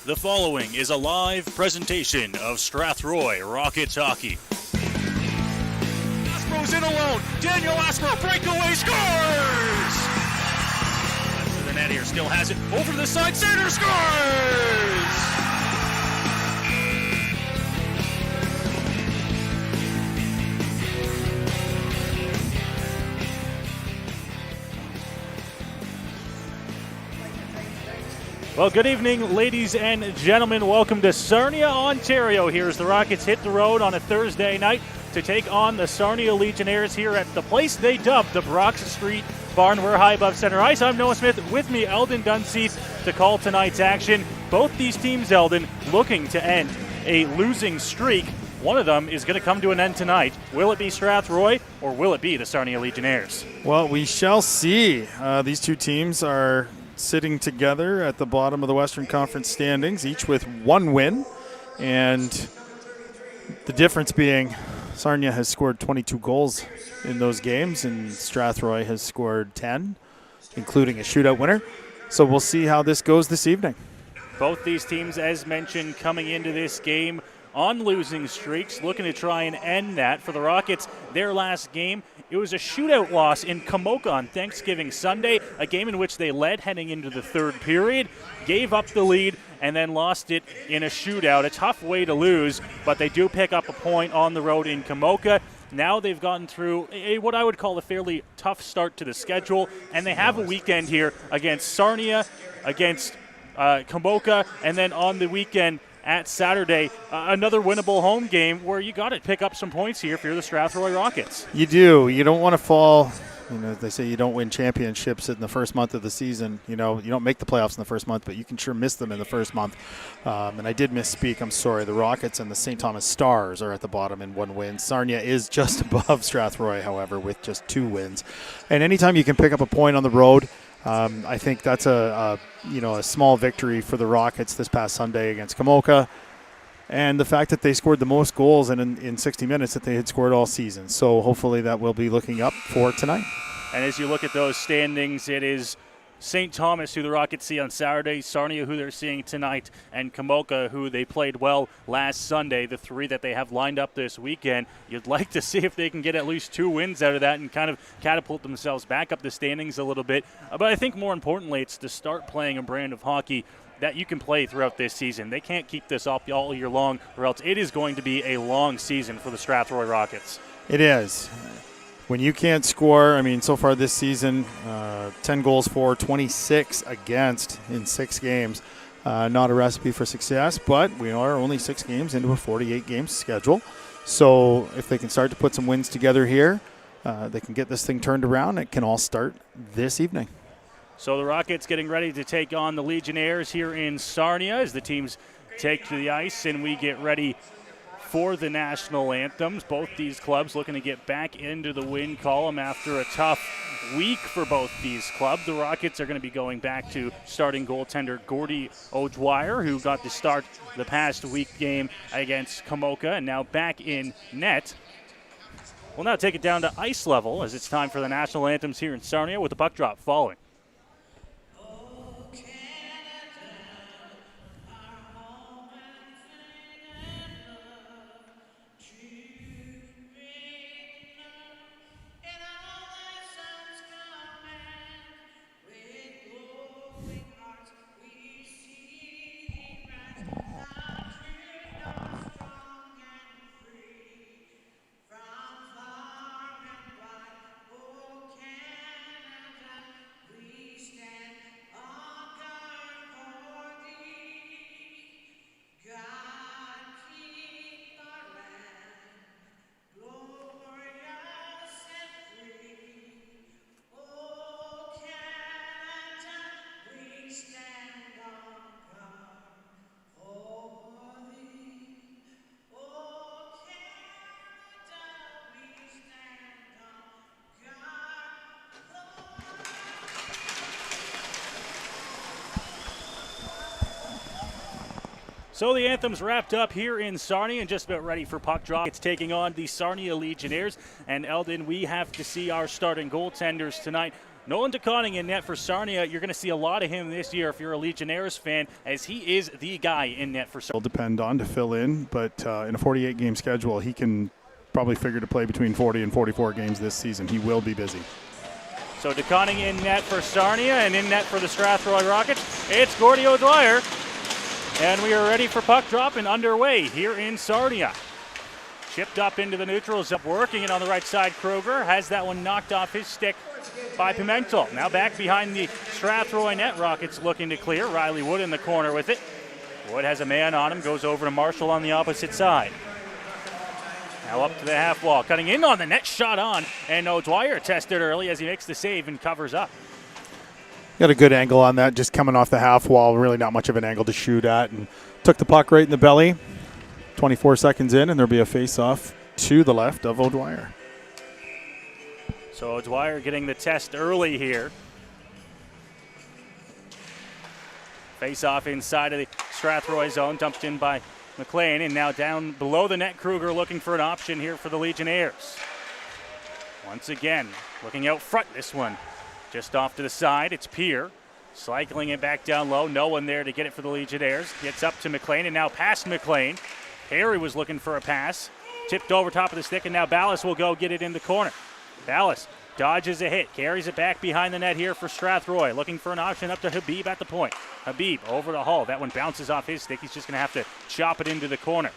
The following is a live presentation of Strathroy Rockets hockey. Aspro's in alone. Daniel Aspro, breakaway, scores! To the net here, still has it. Over to the side, center, scores! Well, good evening, ladies and gentlemen. Welcome to Sarnia, Ontario. Here's the Rockets hit the road on a Thursday night to take on the Sarnia Legionnaires here at the place they dubbed the Brox Street Barn. We're high above center ice. I'm Noah Smith. With me, Eldon Dunseith, to call tonight's action. Both these teams, Eldon, looking to end a losing streak. One of them is going to come to an end tonight. Will it be Strathroy or will it be the Sarnia Legionnaires? Well, we shall see. These two teams are sitting together at the bottom of the Western Conference standings, each with one win. And the difference being Sarnia has scored 22 goals in those games, and Strathroy has scored 10, including a shootout winner. So we'll see how this goes this evening. Both these teams, as mentioned, coming into this game on losing streaks, looking to try and end that. For the Rockets, their last game, it was a shootout loss in Komoka on Thanksgiving Sunday, a game in which they led heading into the third period, gave up the lead, and then lost it in a shootout. A tough way to lose, but they do pick up a point on the road in Komoka. Now they've gotten through what I would call a fairly tough start to the schedule, and they have a weekend here against Sarnia, against Komoka, and then on the weekend at Saturday, another winnable home game where you got to pick up some points here if you're the Strathroy Rockets. You do. You don't want to fall. They say you don't win championships in the first month of the season. You don't make the playoffs in the first month, but you can sure miss them in the first month. And I did misspeak. I'm sorry. The Rockets and the St. Thomas Stars are at the bottom in one win. Sarnia is just above Strathroy, however, with just 2 wins. And anytime you can pick up a point on the road, I think that's a small victory for the Rockets this past Sunday against Komoka, and the fact that they scored the most goals in 60 minutes that they had scored all season. So hopefully that will be looking up for tonight. And as you look at those standings, it is St. Thomas, who the Rockets see on Saturday, Sarnia, who they're seeing tonight, and Komoka, who they played well last Sunday, the 3 that they have lined up this weekend. You'd like to see if they can get at least 2 wins out of that and kind of catapult themselves back up the standings a little bit. But I think more importantly, it's to start playing a brand of hockey that you can play throughout this season. They can't keep this up all year long, or else it is going to be a long season for the Strathroy Rockets. It is. When you can't score, so far this season, 10 goals for, 26 against in 6 games. Not a recipe for success, but we are only 6 games into a 48-game schedule. So if they can start to put some wins together here, they can get this thing turned around. It can all start this evening. So the Rockets getting ready to take on the Legionnaires here in Sarnia as the teams take to the ice and we get ready for the national anthems. Both these clubs looking to get back into the win column after a tough week for both these clubs. The Rockets are going to be going back to starting goaltender Gordy O'Dwyer, who got to start the past week game against Komoka, and now back in net. We'll now take it down to ice level as it's time for the national anthems here in Sarnia with the puck drop following. So the anthem's wrapped up here in Sarnia and just about ready for puck drop. It's taking on the Sarnia Legionnaires. And Eldon, we have to see our starting goaltenders tonight. Nolan DeConning in net for Sarnia. You're going to see a lot of him this year if you're a Legionnaires fan, as he is the guy in net for Sarnia. Will depend on to fill in, but in a 48-game schedule, he can probably figure to play between 40 and 44 games this season. He will be busy. So DeConning in net for Sarnia, and in net for the Strathroy Rockets, it's Gordy O'Dwyer. And we are ready for puck drop and underway here in Sarnia. Chipped up into the neutral zone, working it on the right side. Kruger has that one knocked off his stick by Pimentel. Now back behind the Strathroy net. Rockets looking to clear. Riley Wood in the corner with it. Wood has a man on him, goes over to Marshall on the opposite side. Now up to the half wall, cutting in on the net, shot on, and O'Dwyer tested early as he makes the save and covers up. Got a good angle on that, just coming off the half wall, really not much of an angle to shoot at, and took the puck right in the belly. 24 seconds in, and there'll be a face-off to the left of O'Dwyer. So O'Dwyer getting the test early here. Face-off inside of the Strathroy zone, dumped in by McLean, and now down below the net, Kruger looking for an option here for the Legionnaires. Once again, looking out front, this one just off to the side. It's Peer cycling it back down low. No one there to get it for the Legionnaires. Gets up to McLean, and now past McLean. Perry was looking for a pass. Tipped over top of the stick, and now Ballas will go get it in the corner. Ballas dodges a hit, carries it back behind the net here for Strathroy. Looking for an option up to Habib at the point. Habib over to Hall. That one bounces off his stick. He's just going to have to chop it into the corner.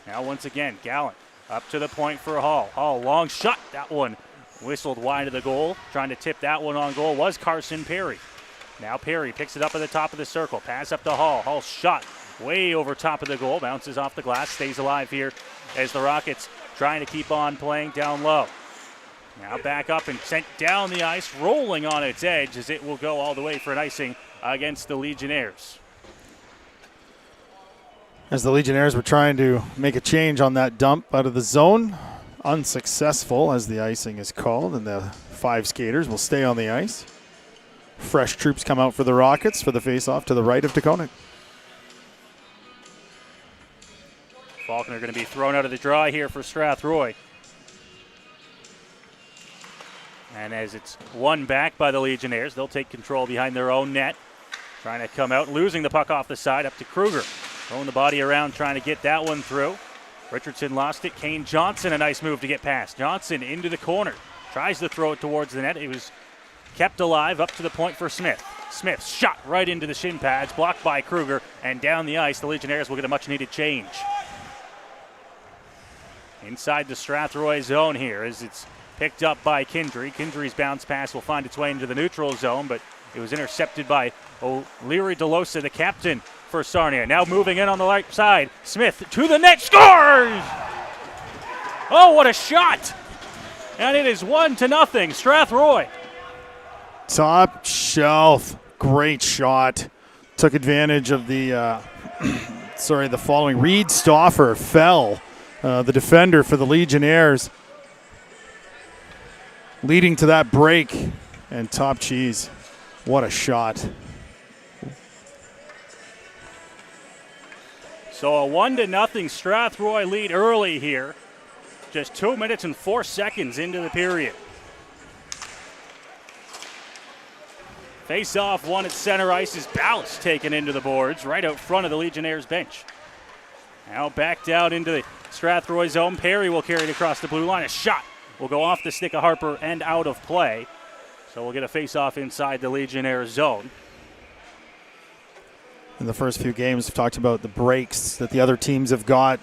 Now once again, Gallant up to the point for Hall. Hall, long shot. That one whistled wide of the goal. Trying to tip that one on goal was Carson Perry. Now Perry picks it up at the top of the circle. Pass up to Hall. Hall shot way over top of the goal. Bounces off the glass. Stays alive here as the Rockets trying to keep on playing down low. Now back up and sent down the ice, rolling on its edge as it will go all the way for an icing against the Legionnaires. As the Legionnaires were trying to make a change on that dump out of the zone, unsuccessful as the icing is called, and the 5 skaters will stay on the ice. Fresh troops come out for the Rockets for the face-off to the right of DeConning. Faulkner going to be thrown out of the draw here for Strathroy. And as it's won back by the Legionnaires, they'll take control behind their own net. Trying to come out, losing the puck off the side up to Kruger. Throwing the body around, trying to get that one through. Richardson lost it. Kane Johnson, a nice move to get past. Johnson into the corner. Tries to throw it towards the net. It was kept alive up to the point for Smith. Smith shot right into the shin pads, blocked by Kruger, and down the ice. The Legionnaires will get a much-needed change. Inside the Strathroy zone here as it's picked up by Kindry. Kindry's bounce pass will find its way into the neutral zone, but it was intercepted by O'Leary DeLosa, the captain for Sarnia. Now moving in on the right side. Smith to the net, scores! Oh, what a shot! And it is 1-0, Strathroy. Top shelf, great shot. Took advantage of the, the following. Reed Stauffer fell, the defender for the Legionnaires, leading to that break. And Top Cheese, what a shot. So a 1-0 Strathroy lead early here. Just 2 minutes and 4 seconds into the period. Face-off one at center ice is Ballas taken into the boards right out front of the Legionnaires bench. Now back down into the Strathroy zone. Perry will carry it across the blue line. A shot will go off the stick of Harper and out of play. So we'll get a face-off inside the Legionnaires zone. In the first few games, we've talked about the breaks that the other teams have got,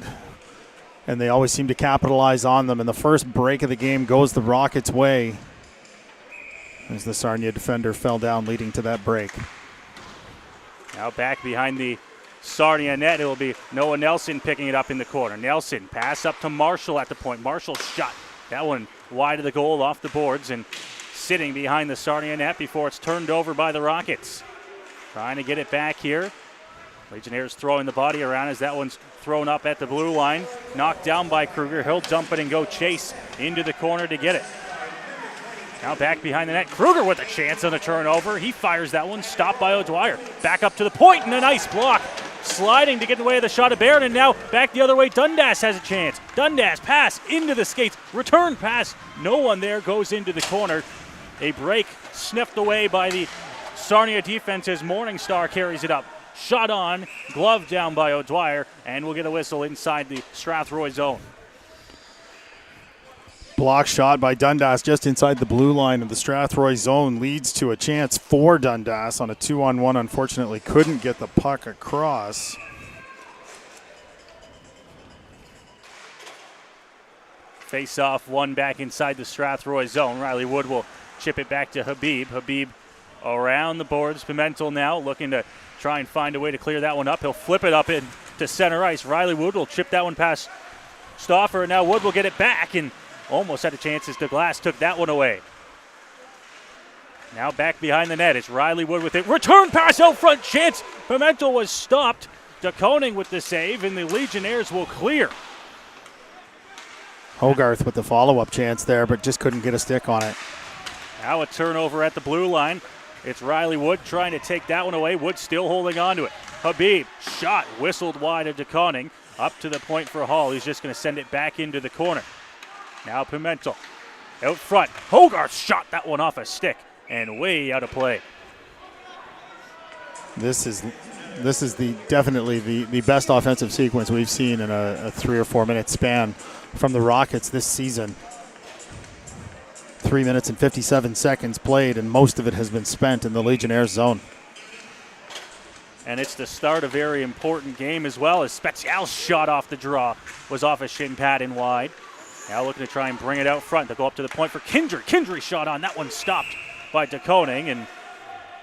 and they always seem to capitalize on them. And the first break of the game goes the Rockets' way as the Sarnia defender fell down, leading to that break. Now back behind the Sarnia net, it will be Noah Nelson picking it up in the corner. Nelson, pass up to Marshall at the point. Marshall shot that one wide of the goal off the boards and sitting behind the Sarnia net before it's turned over by the Rockets. Trying to get it back here. Legionnaires throwing the body around as that one's thrown up at the blue line. Knocked down by Kruger. He'll dump it and go chase into the corner to get it. Now back behind the net. Kruger with a chance on the turnover. He fires that one. Stopped by O'Dwyer. Back up to the point and a nice block. Sliding to get in the way of the shot of Barron, and now back the other way. Dundas has a chance. Dundas pass into the skates. Return pass. No one there, goes into the corner. A break sniffed away by the Sarnia defense as Morningstar carries it up. Shot on, glove down by O'Dwyer, and we'll get a whistle inside the Strathroy zone. Block shot by Dundas just inside the blue line of the Strathroy zone leads to a chance for Dundas on a 2-on-1. Unfortunately, couldn't get the puck across. Face off one back inside the Strathroy zone. Riley Wood will chip it back to Habib. Habib around the boards. Pimentel now looking to try and find a way to clear that one up. He'll flip it up into center ice. Riley Wood will chip that one past Stauffer. Now Wood will get it back and almost had a chance as DeGlass took that one away. Now back behind the net. It's Riley Wood with it. Return pass out front. Chance. Pimentel was stopped. DeConing with the save, and the Legionnaires will clear. Hogarth with the follow-up chance there, but just couldn't get a stick on it. Now a turnover at the blue line. It's Riley Wood trying to take that one away. Wood still holding on to it. Habib, shot, whistled wide of DeConing. Up to the point for Hall. He's just going to send it back into the corner. Now Pimentel out front. Hogarth shot that one off a stick and way out of play. This is definitely the best offensive sequence we've seen in a 3 or 4 minute span from the Rockets this season. 3 minutes and 57 seconds played, and most of it has been spent in the Legionnaires zone. And it's the start of a very important game as well, as Special's shot off the draw was off a shin pad and wide. Now looking to try and bring it out front. They'll go up to the point for Kindry. Kindry shot on. That one stopped by DeConing, and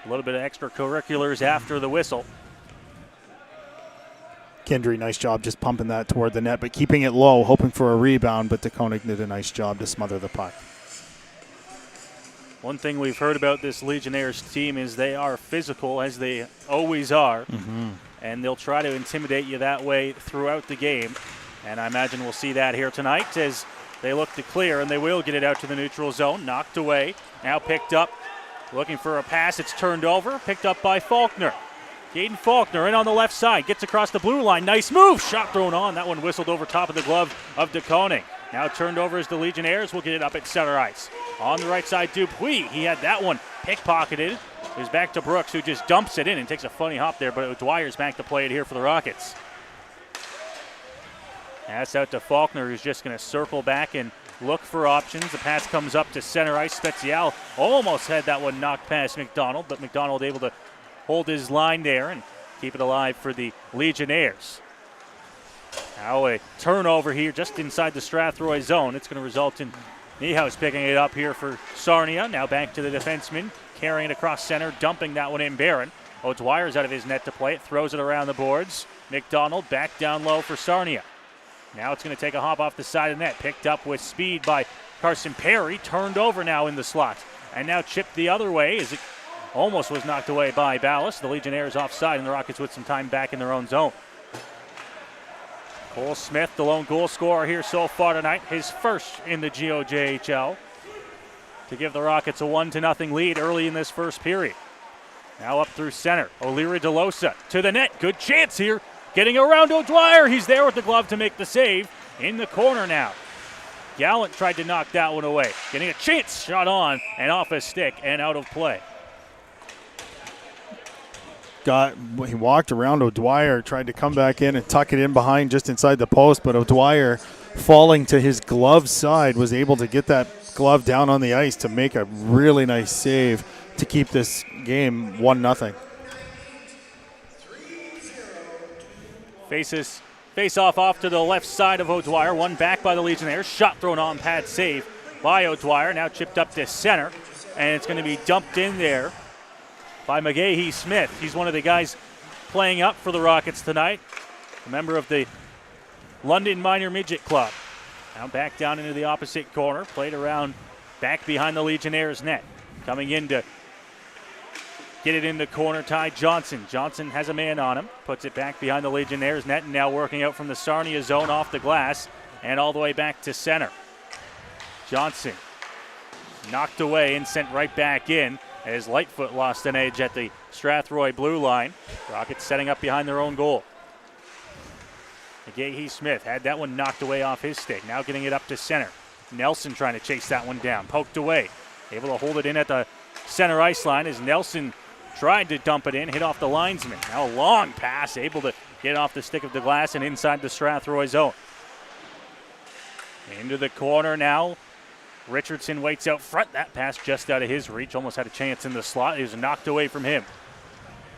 a little bit of extracurriculars after the whistle. Kindry, nice job just pumping that toward the net, but keeping it low, hoping for a rebound, but DeConing did a nice job to smother the puck. One thing we've heard about this Legionnaires team is they are physical, as they always are, and they'll try to intimidate you that way throughout the game. And I imagine we'll see that here tonight as they look to clear, and they will get it out to the neutral zone. Knocked away, now picked up, looking for a pass. It's turned over, picked up by Faulkner. Caden Faulkner in on the left side, gets across the blue line. Nice move, shot thrown on. That one whistled over top of the glove of DeConing. Now turned over as the Legionnaires will get it up at center ice. On the right side, Dupuis, he had that one pickpocketed. It's back to Brooks, who just dumps it in and takes a funny hop there, but Dwyer's back to play it here for the Rockets. That's out to Faulkner, who's just going to circle back and look for options. The pass comes up to center ice. Special almost had that one knocked past McDonald, but McDonald able to hold his line there and keep it alive for the Legionnaires. Now a turnover here just inside the Strathroy zone. It's going to result in Niehaus picking it up here for Sarnia. Now back to the defenseman, carrying it across center, dumping that one in Barron. O'Dwyer's out of his net to play it, throws it around the boards. McDonald back down low for Sarnia. Now it's going to take a hop off the side of the net, picked up with speed by Carson Perry, turned over now in the slot, and now chipped the other way as it almost was knocked away by Ballas. The Legionnaires offside, and the Rockets with some time back in their own zone. Cole Smith, the lone goal scorer here so far tonight, his first in the GOJHL, to give the Rockets a 1-0 lead early in this first period. Now up through center, O'Leary DeLosa to the net, good chance here, getting around O'Dwyer, he's there with the glove to make the save, in the corner now. Gallant tried to knock that one away, getting a chance, shot on and off his stick and out of play. He walked around O'Dwyer, tried to come back in and tuck it in behind just inside the post, but O'Dwyer, falling to his glove side, was able to get that glove down on the ice to make a really nice save to keep this game 1-0. Face off to the left side of O'Dwyer, one back by the Legionnaires, shot thrown on, pad save by O'Dwyer, now chipped up to center, and it's going to be dumped in there by McGahee Smith. He's one of the guys playing up for the Rockets tonight, a member of the London Minor Midget Club. Now back down into the opposite corner, played around back behind the Legionnaires' net. Coming in to get it in the corner, Ty Johnson. Johnson has a man on him, puts it back behind the Legionnaires' net, and now working out from the Sarnia zone off the glass and all the way back to center. Johnson knocked away and sent right back in as Lightfoot lost an edge at the Strathroy blue line. Rockets setting up behind their own goal. McGahee Smith had that one knocked away off his stick. Now getting it up to center. Nelson trying to chase that one down. Poked away. able to hold it in at the center ice line as Nelson tried to dump it in, hit off the linesman. Now a long pass, able to get off the stick of the glass and inside the Strathroy zone. Into the corner now. Richardson waits out front. That pass just out of his reach. Almost had a chance in the slot. It was knocked away from him.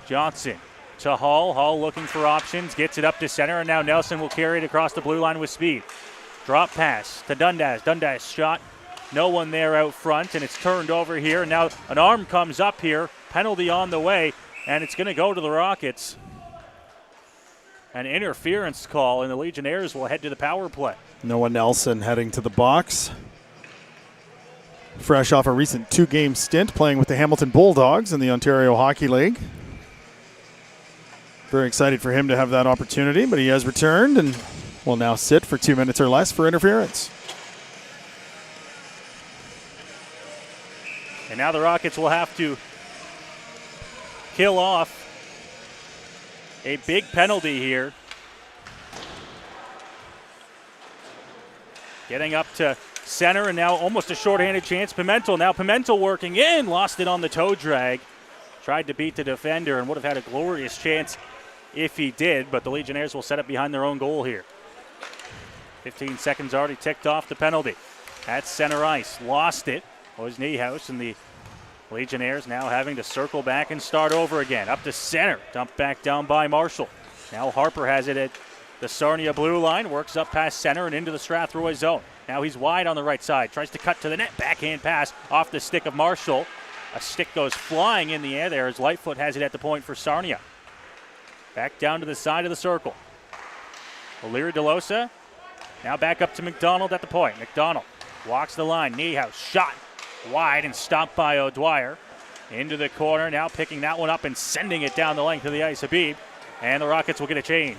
Johnson to Hall. Hall looking for options. Gets it up to center, and now Nelson will carry it across the blue line with speed. Drop pass to Dundas. Dundas shot. No one there out front, and it's turned over here. Now an arm comes up here. Penalty on the way, and it's going to go to the Rockets. An interference call, and the Legionnaires will head to the power play. Noah Nelson heading to the box. Fresh off a recent 2-game stint playing with the Hamilton Bulldogs in the Ontario Hockey League. Very excited for him to have that opportunity, but he has returned and will now sit for 2 minutes or less for interference. And now the Rockets will have to kill off a big penalty here. Getting up to center, and now almost a shorthanded chance. Pimentel, now Pimentel working in, lost it on the toe drag. Tried to beat the defender and would have had a glorious chance if he did, but the Legionnaires will set up behind their own goal here. 15 seconds already ticked off the penalty. At center ice, lost it, was Niehaus, and the Legionnaires now having to circle back and start over again. Up to center, dumped back down by Marshall. Now Harper has it at the Sarnia blue line, works up past center and into the Strathroy zone. Now he's wide on the right side, tries to cut to the net, backhand pass off the stick of Marshall. A stick goes flying in the air there as Lightfoot has it at the point for Sarnia. Back down to the side of the circle. O'Leary DeLosa, now back up to McDonald at the point. McDonald walks the line, Niehaus, shot wide and stopped by O'Dwyer. Into the corner, now picking that one up and sending it down the length of the ice, Habib. And the Rockets will get a change.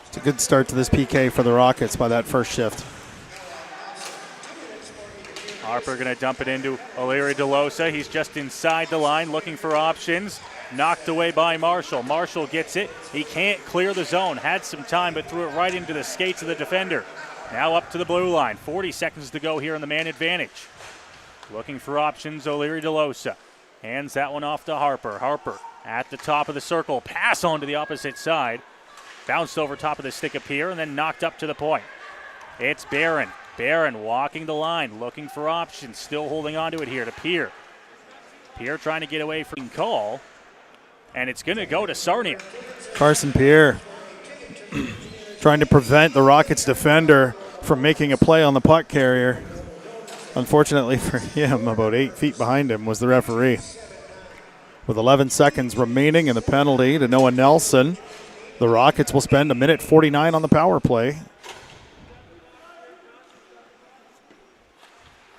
It's a good start to this PK for the Rockets by that first shift. Harper going to dump it into O'Leary DeLosa. He's just inside the line looking for options. Knocked away by Marshall. Marshall gets it. He can't clear the zone. Had some time, but threw it right into the skates of the defender. Now up to the blue line. 40 seconds to go here in the man advantage. Looking for options, O'Leary DeLosa. Hands that one off to Harper. Harper at the top of the circle. Pass on to the opposite side. Bounced over top of the stick of Pierre and then knocked up to the point. It's Barron. Barron walking the line, looking for options. Still holding on to it here to Pierre. Pierre trying to get away from call. And it's going to go to Sarnia. Carson Pierre trying to prevent the Rockets defender from making a play on the puck carrier. Unfortunately for him, about 8 feet behind him was the referee. With 11 seconds remaining and the penalty to Noah Nelson, the Rockets will spend 1:49 on the power play.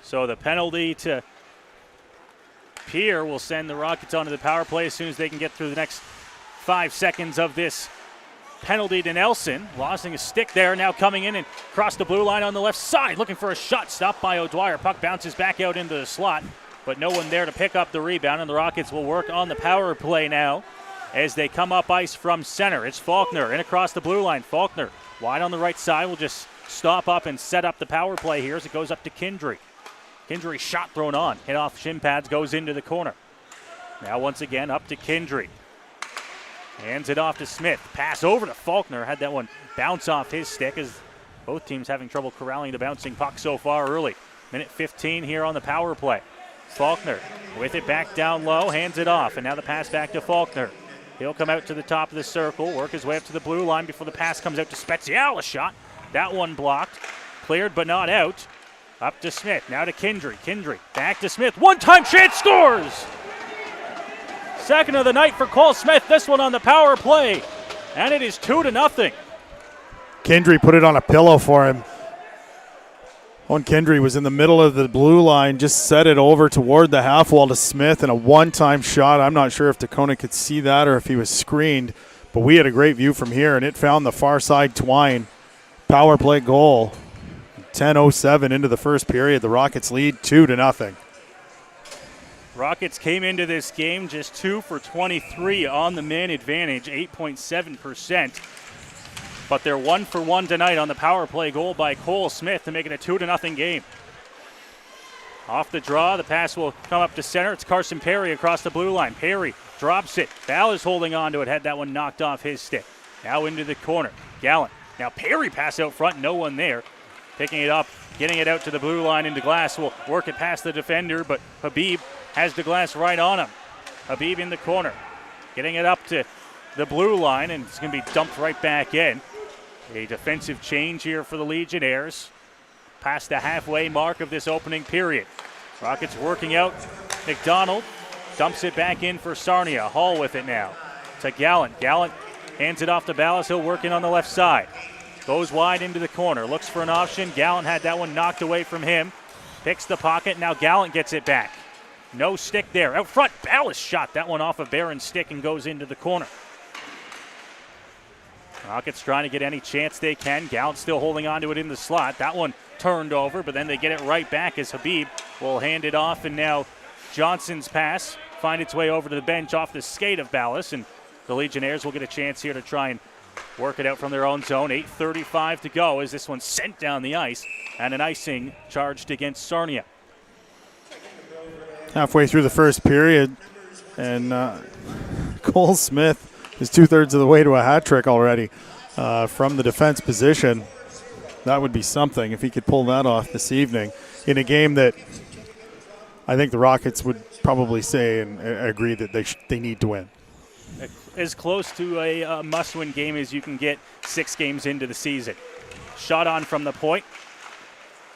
So the penalty to Pierre will send the Rockets onto the power play as soon as they can get through the next 5 seconds of this penalty to Nelson. Losing a stick there, now coming in and across the blue line on the left side, looking for a shot, stopped by O'Dwyer. Puck bounces back out into the slot, but no one there to pick up the rebound, and the Rockets will work on the power play now as they come up ice from center. It's Faulkner in across the blue line. Faulkner wide on the right side will just stop up and set up the power play here as it goes up to Kindry. Kindry shot thrown on, hit off shin pads, goes into the corner. Now once again up to Kindry. Hands it off to Smith. Pass over to Faulkner. Had that one bounce off his stick as both teams having trouble corralling the bouncing puck so far early. Minute 15 here on the power play. Faulkner with it back down low, hands it off, and now the pass back to Faulkner. He'll come out to the top of the circle, work his way up to the blue line before the pass comes out to Spezial. A shot. That one blocked. Cleared but not out. Up to Smith. Now to Kindry. Kindry back to Smith. One-time chance, scores! Second of the night for Cole Smith. This one on the power play. And it is 2-0. Kindry put it on a pillow for him. Owen Kindry was in the middle of the blue line, just set it over toward the half wall to Smith, and a one-time shot. I'm not sure if Tacona could see that or if he was screened, but we had a great view from here, and it found the far side twine. Power play goal. 10:07 into the first period. The Rockets lead 2-0. Rockets came into this game just 2 for 23 on the man advantage, 8.7%. But they're 1 for 1 tonight on the power play goal by Cole Smith to make it a 2-0 game. Off the draw, the pass will come up to center. It's Carson Perry across the blue line. Perry drops it. Ballas holding on to it, had that one knocked off his stick. Now into the corner. Gallant. Now Perry pass out front, no one there. Picking it up, getting it out to the blue line into Glass. Will work it past the defender, but Habib has the Glass right on him. Habib in the corner. Getting it up to the blue line, and it's going to be dumped right back in. A defensive change here for the Legionnaires. Past the halfway mark of this opening period. Rockets working out. McDonald dumps it back in for Sarnia. Hall with it now to Gallant. Gallant hands it off to Ballas. He'll work in on the left side. Goes wide into the corner. Looks for an option. Gallant had that one knocked away from him. Picks the pocket. Now Gallant gets it back. No stick there. Out front, Ballas shot that one off of Barron's stick and goes into the corner. Rockets trying to get any chance they can. Gallant still holding on to it in the slot. That one turned over, but then they get it right back as Habib will hand it off, and now Johnson's pass find its way over to the bench off the skate of Ballas, and the Legionnaires will get a chance here to try and work it out from their own zone. 8:35 to go as this one's sent down the ice, and an icing charged against Sarnia. Halfway through the first period, and Cole Smith is 2/3 of the way to a hat trick already from the defense position. That would be something if he could pull that off this evening in a game that I think the Rockets would probably say and agree that they need to win. As close to a must-win game as you can get 6 games into the season. Shot on from the point.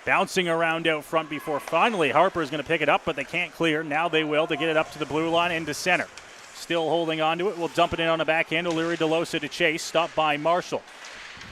Bouncing around out front before finally Harper is going to pick it up, but they can't clear. Now they will to get it up to the blue line into center. Still holding on to it. We'll dump it in on the backhand. O'Leary DeLosa to chase. Stopped by Marshall.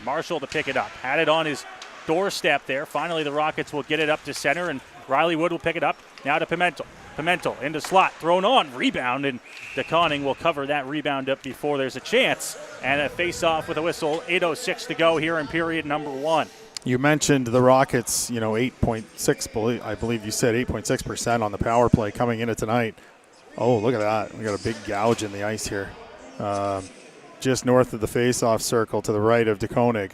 Marshall to pick it up. Had it on his doorstep there. Finally, the Rockets will get it up to center, and Riley Wood will pick it up. Now to Pimentel. Pimentel into slot. Thrown on. Rebound, and DeConning will cover that rebound up before there's a chance. And a face-off with a whistle. 8:06 to go here in period number 1. You mentioned the Rockets, 8.6, I believe you said 8.6% on the power play coming into tonight. Oh, look at that. We got a big gouge in the ice here. Just north of the face-off circle to the right of DeConing.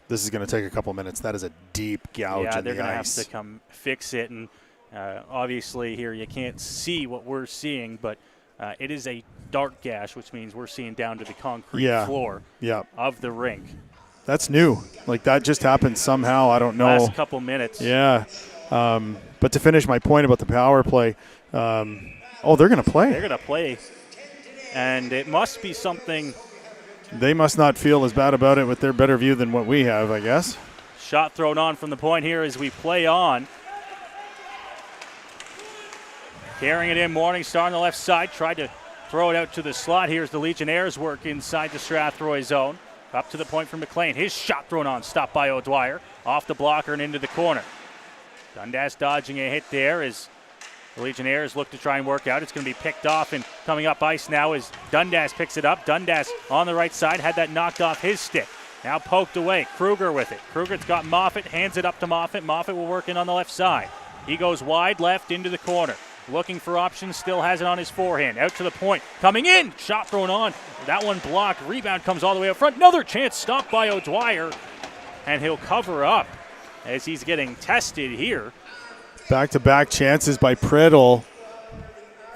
This is going to take a couple minutes. That is a deep gouge in the ice. Yeah, they're going to have to come fix it. And obviously here you can't see what we're seeing, but it is a dark gash, which means we're seeing down to the concrete floor of the rink. That's new. Like, that just happened somehow. I don't know. Last couple minutes. Yeah. But to finish my point about the power play, they're going to play. They're going to play. And it must be something. They must not feel as bad about it with their better view than what we have, I guess. Shot thrown on from the point here as we play on. Carrying it in, Morningstar on the left side. Tried to throw it out to the slot. Here's the Legionnaires work inside the Strathroy zone. Up to the point for McLean. His shot thrown on, stopped by O'Dwyer. Off the blocker and into the corner. Dundas dodging a hit there as the Legionnaires look to try and work out. It's going to be picked off, and coming up ice now as Dundas picks it up. Dundas on the right side, had that knocked off his stick. Now poked away. Kruger with it. Kruger's got Moffat, hands it up to Moffat. Moffat will work in on the left side. He goes wide left into the corner. Looking for options, still has it on his forehand. Out to the point, coming in, shot thrown on. That one blocked, rebound comes all the way up front. Another chance, stopped by O'Dwyer, and he'll cover up as he's getting tested here. Back-to-back chances by Priddle,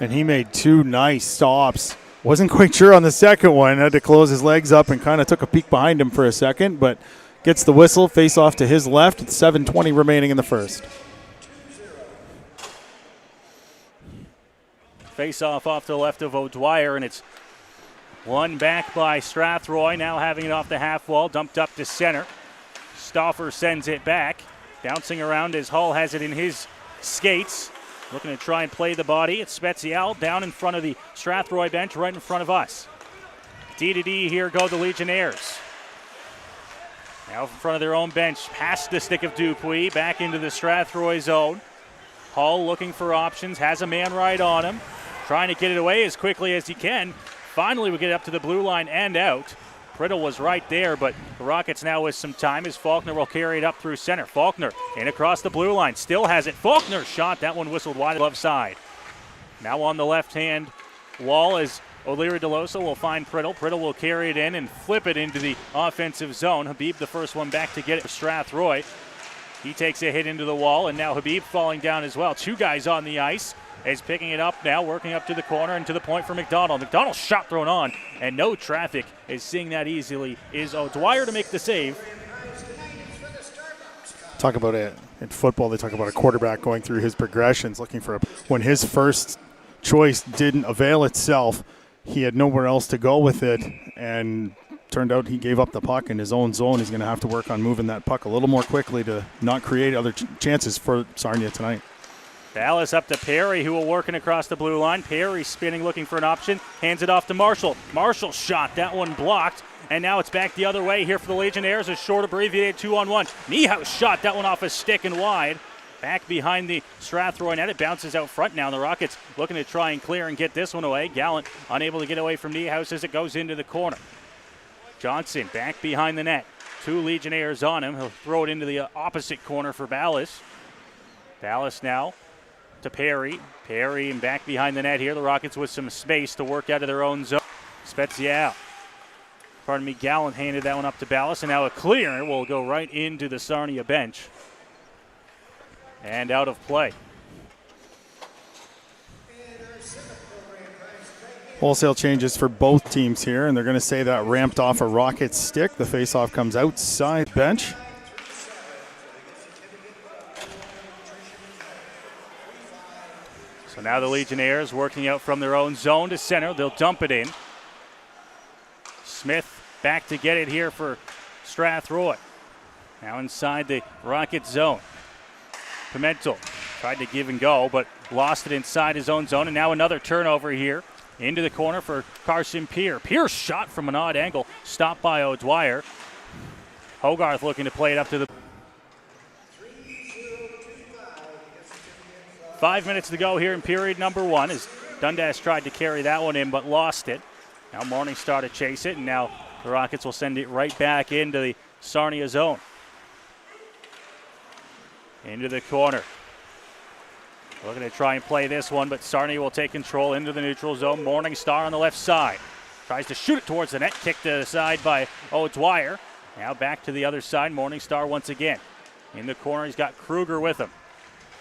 and he made 2 nice stops. Wasn't quite sure on the second one. Had to close his legs up and kind of took a peek behind him for a second, but gets the whistle, face off to his left. It's 7:20 remaining in the first. Face off to the left of O'Dwyer, and it's won back by Strathroy. Now having it off the half wall, dumped up to center. Stauffer sends it back. Bouncing around as Hull has it in his skates. Looking to try and play the body. It's Spezial down in front of the Strathroy bench, right in front of us. D-to-D here go the Legionnaires. Now in front of their own bench, past the stick of Dupuis, back into the Strathroy zone. Hull looking for options, has a man right on him. Trying to get it away as quickly as he can. Finally we get up to the blue line and out. Priddle was right there, but the Rockets now with some time as Faulkner will carry it up through center. Faulkner in across the blue line, still has it. Faulkner shot, that one whistled wide left side. Now on the left-hand wall as O'Leary DeLosa will find Priddle. Priddle will carry it in and flip it into the offensive zone. Habib the first one back to get it for Strathroy. He takes a hit into the wall, and now Habib falling down as well. Two guys on the ice. Is picking it up now, working up to the corner and to the point for McDonald. McDonald's shot thrown on, and no traffic is seeing that easily. Is O'Dwyer to make the save. Talk about it in football. They talk about a quarterback going through his progressions, looking for when his first choice didn't avail itself, he had nowhere else to go with it, and turned out he gave up the puck in his own zone. He's going to have to work on moving that puck a little more quickly to not create other chances for Sarnia tonight. Dallas up to Perry, who will working across the blue line. Perry spinning, looking for an option. Hands it off to Marshall. Marshall shot, that one blocked. And now it's back the other way here for the Legionnaires. A short abbreviated 2-on-1. Niehaus shot, that one off a stick and wide. Back behind the Strathroy net. It bounces out front now. The Rockets looking to try and clear and get this one away. Gallant unable to get away from Niehaus as it goes into the corner. Johnson back behind the net. Two Legionnaires on him. He'll throw it into the opposite corner for Ballas. Ballas now to Perry. Perry and back behind the net here. The Rockets with some space to work out of their own zone. Gallant handed that one up to Ballas, and now a clear will go right into the Sarnia bench. And out of play. Wholesale changes for both teams here, and they're going to say that ramped off a Rockets stick. The faceoff comes outside bench. So now the Legionnaires working out from their own zone to center. They'll dump it in. Smith back to get it here for Strathroy. Now inside the Rocket zone. Pimentel tried to give and go, but lost it inside his own zone. And now another turnover here. Into the corner for Carson Pierre. Pierce shot from an odd angle. Stopped by O'Dwyer. Hogarth looking to play it up to the... 5 minutes to go here in period number one as Dundas tried to carry that one in but lost it. Now Morningstar to chase it, and now the Rockets will send it right back into the Sarnia zone. Into the corner. Looking to try and play this one, but Sarnia will take control into the neutral zone. Morningstar on the left side. Tries to shoot it towards the net. Kicked to the side by O'Dwyer. Now back to the other side. Morningstar once again. In the corner, he's got Kruger with him.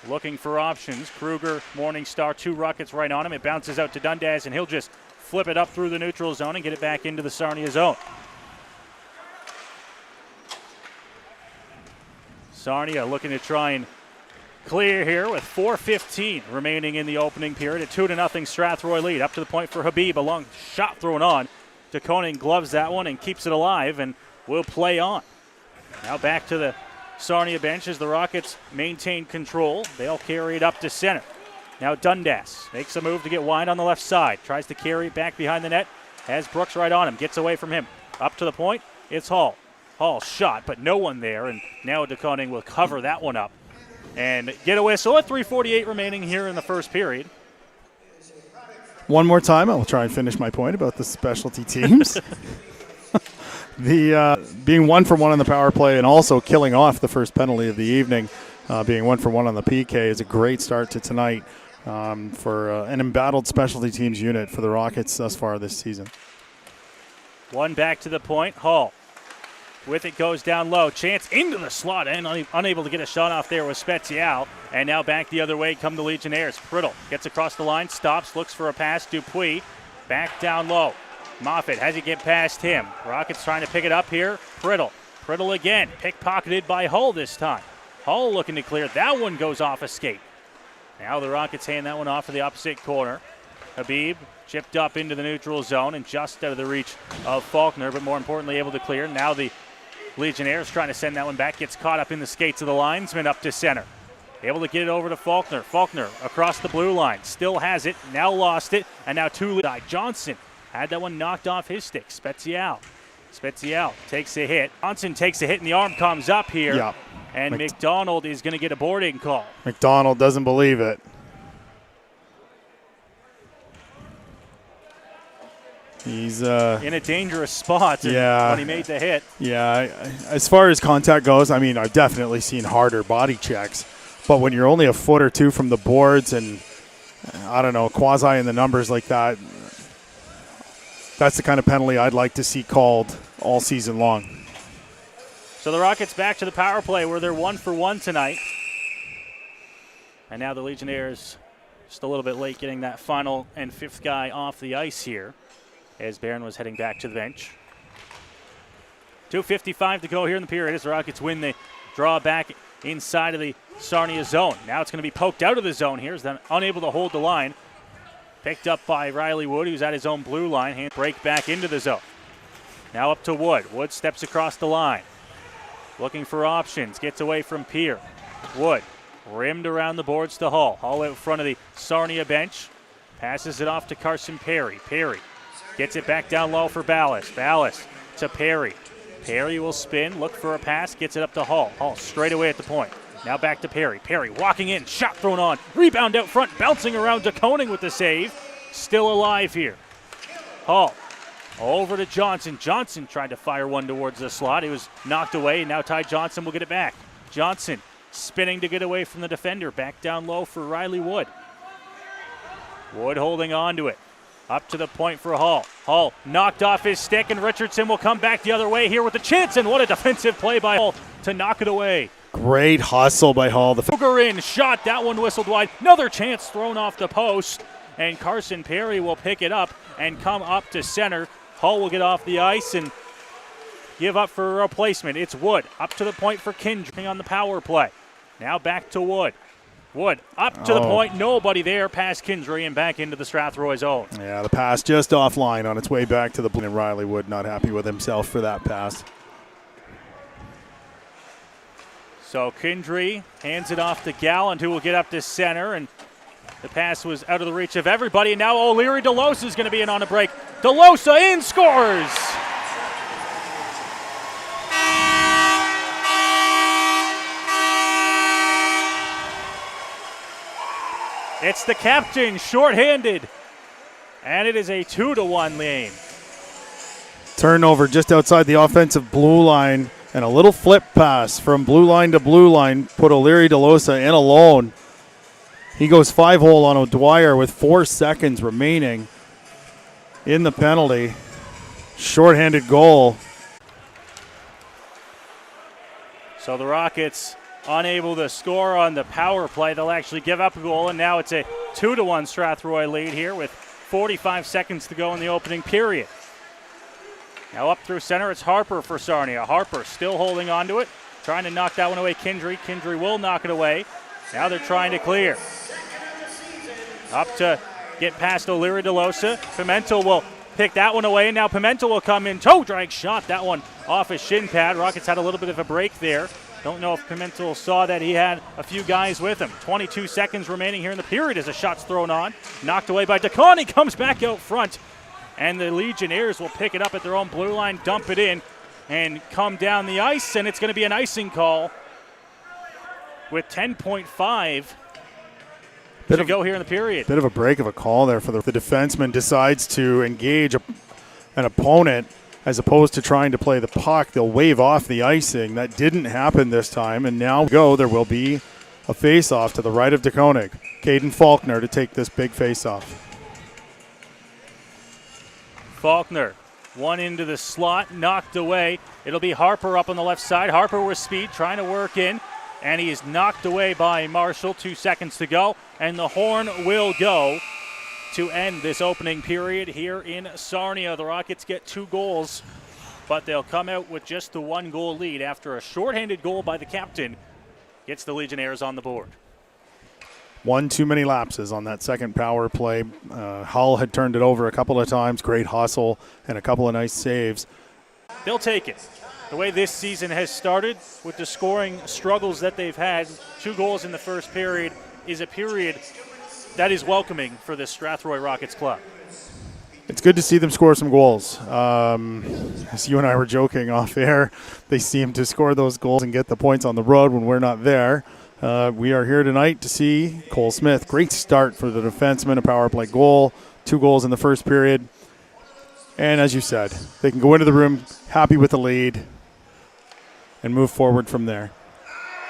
Looking for options. Kruger, Morningstar, two Rockets right on him. It bounces out to Dundas, and he'll just flip it up through the neutral zone and get it back into the Sarnia zone. Sarnia looking to try and clear here with 4:15 remaining in the opening period. A 2-0 Strathroy lead. Up to the point for Habib. A long shot thrown on. DeConing gloves that one and keeps it alive and will play on. Now back to the Sarnia bench as the Rockets maintain control. They'll carry it up to center. Now Dundas makes a move to get wide on the left side. Tries to carry it back behind the net. Has Brooks right on him. Gets away from him. Up to the point. It's Hall. Hall shot, but no one there. And now DeConing will cover that one up and get a whistle at 3:48 remaining here in the first period. One more time, I'll try and finish my point about the specialty teams. The being 1 for 1 on the power play and also killing off the first penalty of the evening, being 1 for 1 on the PK is a great start to tonight for an embattled specialty teams unit for the Rockets thus far this season. One back to the point. Hall with it goes down low. Chance into the slot and unable to get a shot off there with Spezial. And now back the other way come the Legionnaires. Priddle gets across the line, stops, looks for a pass. Dupuis back down low. Moffitt has to get past him. Rockets trying to pick it up here. Priddle again. Pickpocketed by Hull this time. Hull looking to clear. That one goes off a skate. Now the Rockets hand that one off to the opposite corner. Habib chipped up into the neutral zone and just out of the reach of Faulkner, but more importantly able to clear. Now the Legionnaires trying to send that one back. Gets caught up in the skates of the linesman up to center. Able to get it over to Faulkner. Faulkner across the blue line. Still has it. Now lost it. And now two. Johnson had that one knocked off his stick. Spezial takes a hit. Johnson takes a hit and the arm comes up here. Yeah. And McDonald is going to get a boarding call. McDonald doesn't believe it. He's in a dangerous spot when he made the hit. Yeah, as far as contact goes, I mean, I've definitely seen harder body checks. But when you're only a foot or two from the boards and, I don't know, quasi in the numbers like that, that's the kind of penalty I'd like to see called all season long. So the Rockets back to the power play where they're 1 for 1 tonight. And now the Legionnaires just a little bit late getting that final and fifth guy off the ice here as Barron was heading back to the bench. 2:55 to go here in the period as the Rockets win. They draw back inside of the Sarnia zone. Now it's going to be poked out of the zone here as they're unable to hold the line. Picked up by Riley Wood, who's at his own blue line. Hand break back into the zone. Now up to Wood. Wood steps across the line. Looking for options. Gets away from Peer. Wood rimmed around the boards to Hall. Hall out front of the Sarnia bench. Passes it off to Carson Perry. Perry gets it back down low for Ballas. Ballas to Perry. Perry will spin, look for a pass, gets it up to Hall. Hall straight away at the point. Now back to Perry. Perry walking in, shot thrown on. Rebound out front, bouncing around to Koenig with the save. Still alive here. Hall over to Johnson. Johnson tried to fire one towards the slot. He was knocked away. Now Ty Johnson will get it back. Johnson spinning to get away from the defender. Back down low for Riley Wood. Wood holding on to it. Up to the point for Hall. Hall knocked off his stick, and Richardson will come back the other way here with the chance, and what a defensive play by Hall to knock it away. Great hustle by Hall. Cougar in, shot, that one whistled wide. Another chance thrown off the post, and Carson Perry will pick it up and come up to center. Hall will get off the ice and give up for a replacement. It's Wood up to the point for Kindry on the power play. Now back to Wood. Wood up to the point, nobody there, past Kindry and back into the Strathroy zone. Yeah, the pass just offline on its way back to the blue, and Riley Wood not happy with himself for that pass. So Kindry hands it off to Gallant, who will get up to center, and the pass was out of the reach of everybody. And now O'Leary DeLosa is going to be in on a break. DeLosa in, scores! It's the captain, shorthanded, and it is a 2-1 lead. Turnover just outside the offensive blue line, and a little flip pass from blue line to blue line put O'Leary DeLosa in alone. He goes 5-hole on O'Dwyer with 4 seconds remaining in the penalty. Shorthanded goal. So the Rockets unable to score on the power play. They'll actually give up a goal, and now it's a 2-1 Strathroy lead here with 45 seconds to go in the opening period. Now up through center, it's Harper for Sarnia. Harper still holding on to it, trying to knock that one away. Kindry will knock it away. Now they're trying to clear. Up to get past O'Leary DeLosa. Pimentel will pick that one away, and now Pimentel will come in. Toe drag shot, that one off his shin pad. Rockets had a little bit of a break there. Don't know if Pimentel saw that he had a few guys with him. 22 seconds remaining here in the period as a shot's thrown on. Knocked away by DeCon. He comes back out front. And the Legionnaires will pick it up at their own blue line, dump it in, and come down the ice. And it's going to be an icing call with 10.5 to go here in the period. Bit of a break of a call there for the defenseman. Decides to engage an opponent as opposed to trying to play the puck. They'll wave off the icing. That didn't happen this time, and now there will be a face-off to the right of DeConig. Caden Faulkner to take this big face-off. Faulkner, one into the slot, knocked away. It'll be Harper up on the left side. Harper with speed, trying to work in, and he is knocked away by Marshall. 2 seconds to go, and the horn will go to end this opening period here in Sarnia. The Rockets get 2 goals, but they'll come out with just the 1-goal lead after a shorthanded goal by the captain gets the Legionnaires on the board. One too many lapses on that second power play. Hull had turned it over a couple of times. Great hustle and a couple of nice saves. They'll take it. The way this season has started with the scoring struggles that they've had, 2 goals in the first period is a period that is welcoming for the Strathroy Rockets club. It's good to see them score some goals. As you and I were joking off air, they seem to score those goals and get the points on the road when we're not there. We are here tonight to see Cole Smith. Great start for the defenseman, a power play goal, 2 goals in the first period. And as you said, they can go into the room happy with the lead and move forward from there.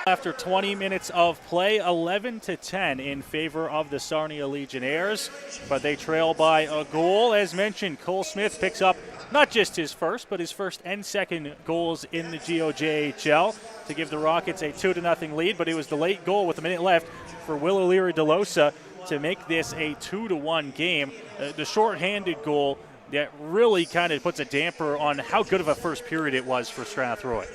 After 20 minutes of play, 11-10 in favor of the Sarnia Legionnaires, but they trail by a goal. As mentioned, Cole Smith picks up not just his first, but his first and second goals in the GOJHL to give the Rockets a 2-0 lead, but it was the late goal with a minute left for Will O'Leary DeLosa to make this a 2-1 game. The shorthanded goal that really kind of puts a damper on how good of a first period it was for Strathroy.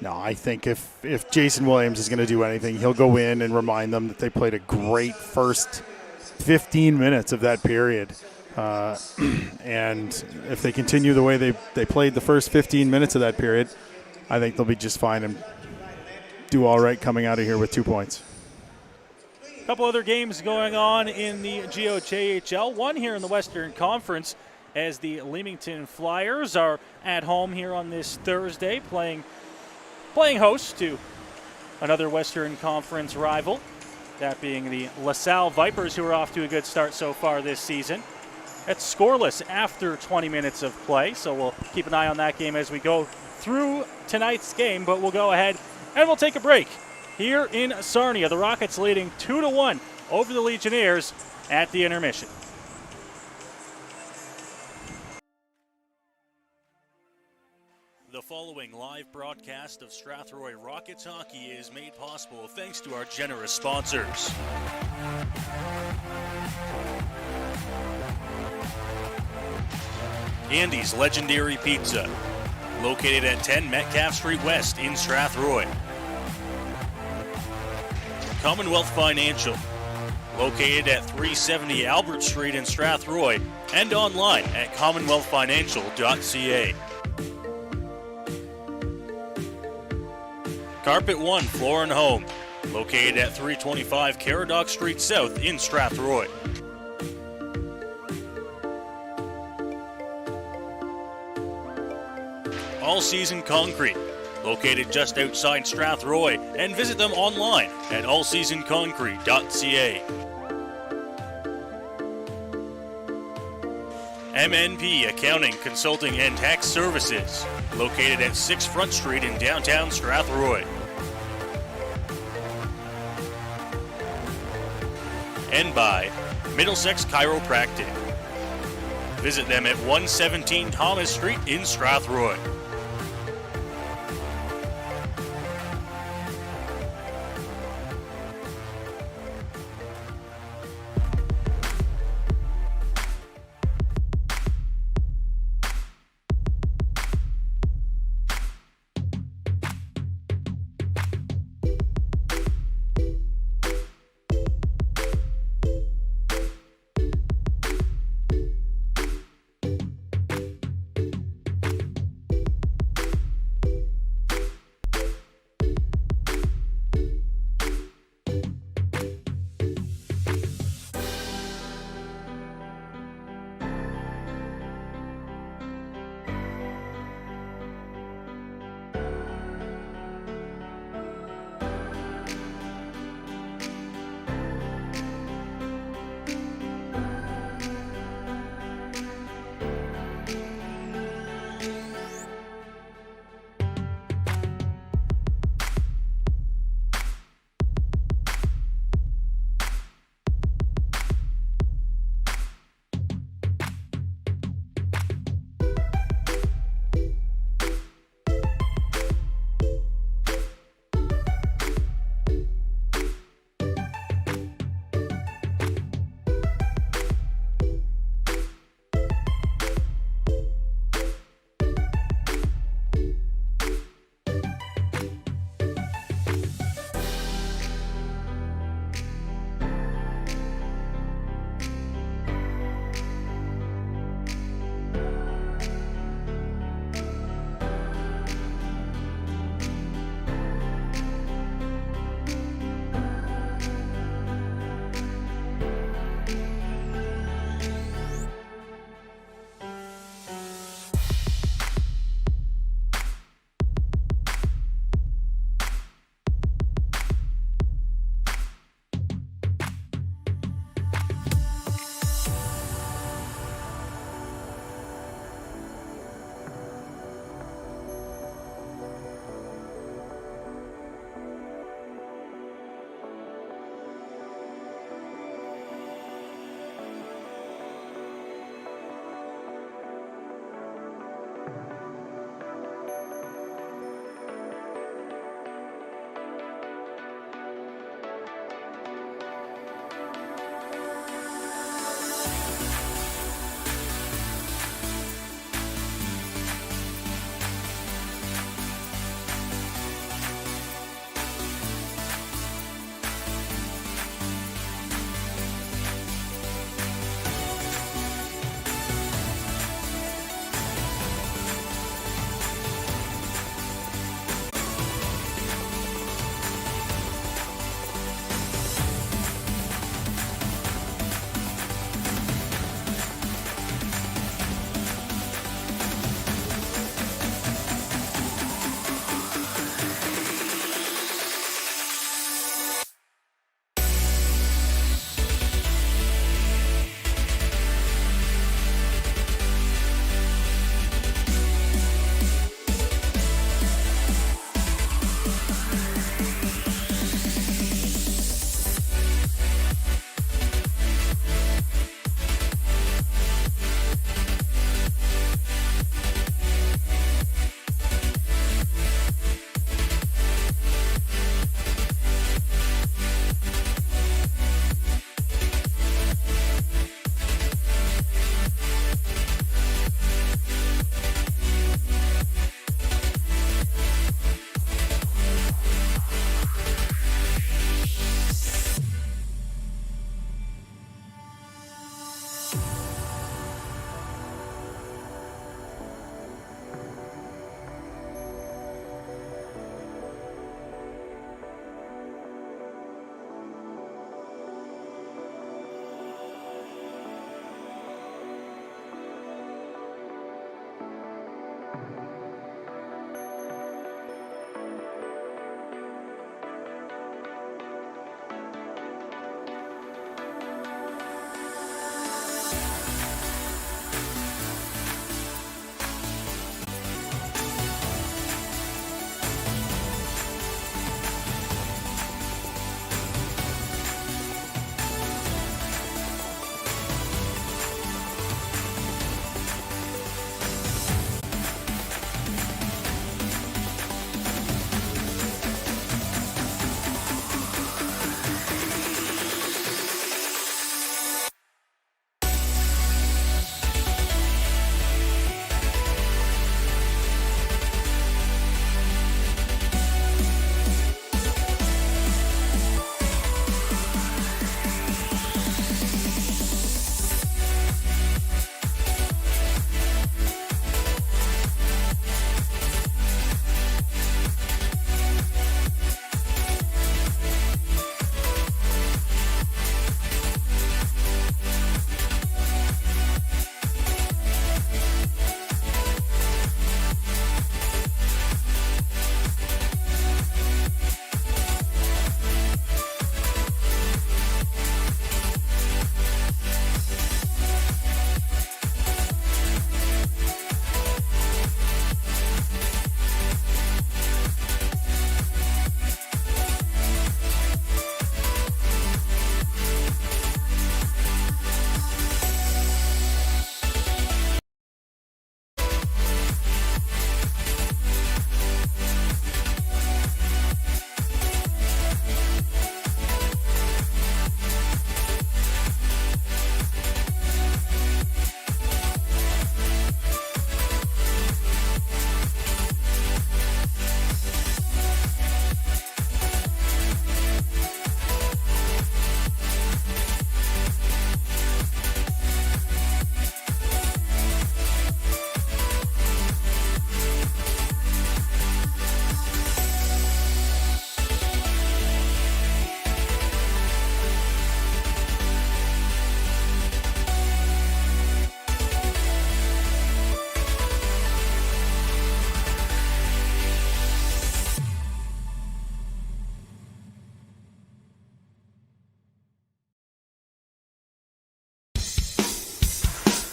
No, I think if Jason Williams is going to do anything, he'll go in and remind them that they played a great first 15 minutes of that period. And if they continue the way they played the first 15 minutes of that period, I think they'll be just fine and do all right coming out of here with 2 points. A couple other games going on in the GOJHL. One here in the Western Conference as the Leamington Flyers are at home here on this Thursday playing host to another Western Conference rival, that being the LaSalle Vipers, who are off to a good start so far this season. It's scoreless after 20 minutes of play, so we'll keep an eye on that game as we go through tonight's game, but we'll go ahead and we'll take a break. Here in Sarnia, the Rockets leading 2-1 over the Legionnaires at the intermission. The following live broadcast of Strathroy Rockets hockey is made possible thanks to our generous sponsors. Andy's Legendary Pizza, located at 10 Metcalf Street West in Strathroy. Commonwealth Financial, located at 370 Albert Street in Strathroy and online at commonwealthfinancial.ca. Carpet One Floor and Home, located at 325 Caradoc Street South in Strathroy. All Season Concrete, located just outside Strathroy, and visit them online at allseasonconcrete.ca. MNP Accounting, Consulting, and Tax Services, located at 6 Front Street in downtown Strathroy. And by Middlesex Chiropractic. Visit them at 117 Thomas Street in Strathroy.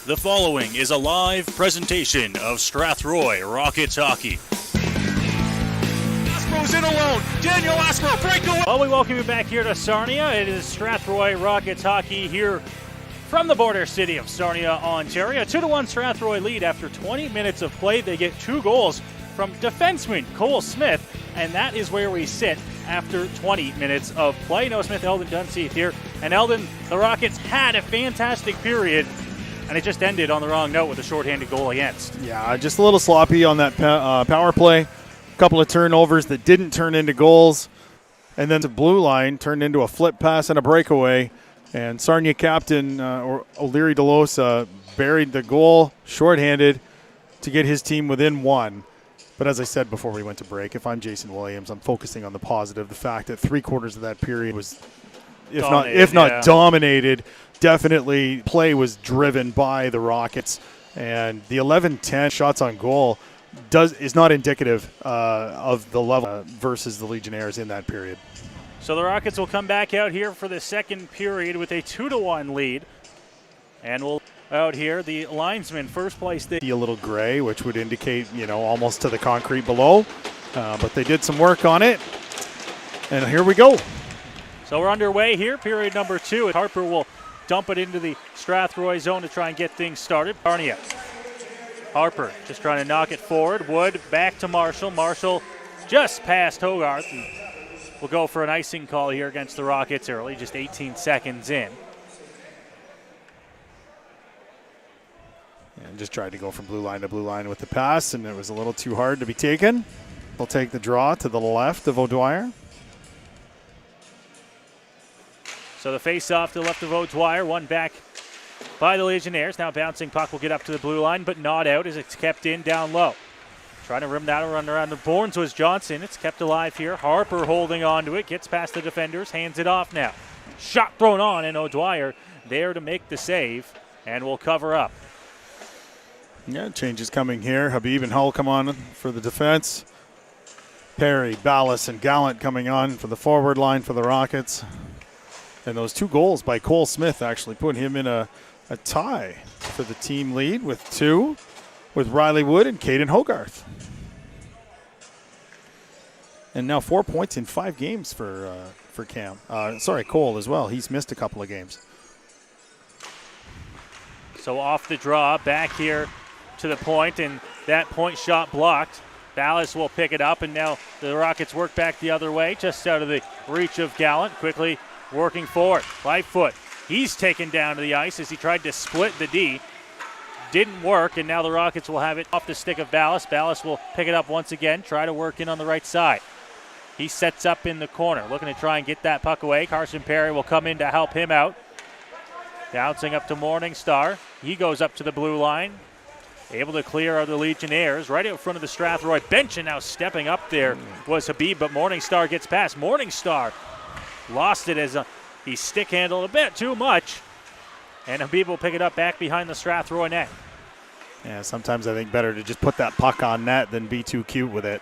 The following is a live presentation of Strathroy Rockets hockey. Aspro's in alone. Daniel Aspro breakaway. Well, we welcome you back here to Sarnia. It is Strathroy Rockets hockey here from the border city of Sarnia, Ontario. 2-1 Strathroy lead after 20 minutes of play. They get 2 goals from defenseman Cole Smith, and that is where we sit after 20 minutes of play. Noah Smith, Eldon Dunseith here. And Eldon, the Rockets had a fantastic period, and it just ended on the wrong note with a shorthanded goal against. Yeah, just a little sloppy on that power play. A couple of turnovers that didn't turn into goals. And then the blue line turned into a flip pass and a breakaway. And Sarnia captain O'Leary DeLosa buried the goal shorthanded to get his team within 1. But as I said before we went to break, if I'm Jason Williams, I'm focusing on the positive. The fact that 3/4 of that period was, if not dominated, definitely play was driven by the Rockets. And the 11-10 shots on goal is not indicative of the level versus the Legionnaires in that period. So the Rockets will come back out here for the second period with a 2-1 lead. And we'll out here, the linesman first place. A little gray, which would indicate, almost to the concrete below. But they did some work on it. And here we go. So we're underway here, period number 2. Harper will dump it into the Strathroy zone to try and get things started. Sarnia. Harper just trying to knock it forward. Wood back to Marshall. Marshall just past Hogarth. We'll go for an icing call here against the Rockets early, just 18 seconds in. And just tried to go from blue line to blue line with the pass, and it was a little too hard to be taken. They'll take the draw to the left of O'Dwyer. So the face-off to the left of O'Dwyer, one back by the Legionnaires. Now bouncing puck will get up to the blue line, but not out as it's kept in down low. Trying to rim that around the boards was Johnson. It's kept alive here. Harper holding on to it, gets past the defenders, hands it off now. Shot thrown on, and O'Dwyer there to make the save, and will cover up. Yeah, changes coming here. Habib and Hull come on for the defense. Perry, Ballas, and Gallant coming on for the forward line for the Rockets. And those 2 goals by Cole Smith actually put him in a tie for the team lead with 2 with Riley Wood and Caden Hogarth. And now 4 points in 5 games for Cole as well. He's missed a couple of games. So off the draw, back here to the point, and that point shot blocked. Ballas will pick it up, and now the Rockets work back the other way, just out of the reach of Gallant. Quickly working forward. Lightfoot, he's taken down to the ice as he tried to split the D. Didn't work, and now the Rockets will have it off the stick of Ballas. Ballas will pick it up once again, try to work in on the right side. He sets up in the corner, looking to try and get that puck away. Carson Perry will come in to help him out. Bouncing up to Morningstar. He goes up to the blue line. Able to clear the Legionnaires right out front of the Strathroy bench, and now stepping up there was Habib, but Morningstar gets past. Morningstar lost it as he stick handled a bit too much, and Habib will pick it up back behind the Strathroy net. Yeah, sometimes I think better to just put that puck on net than be too cute with it.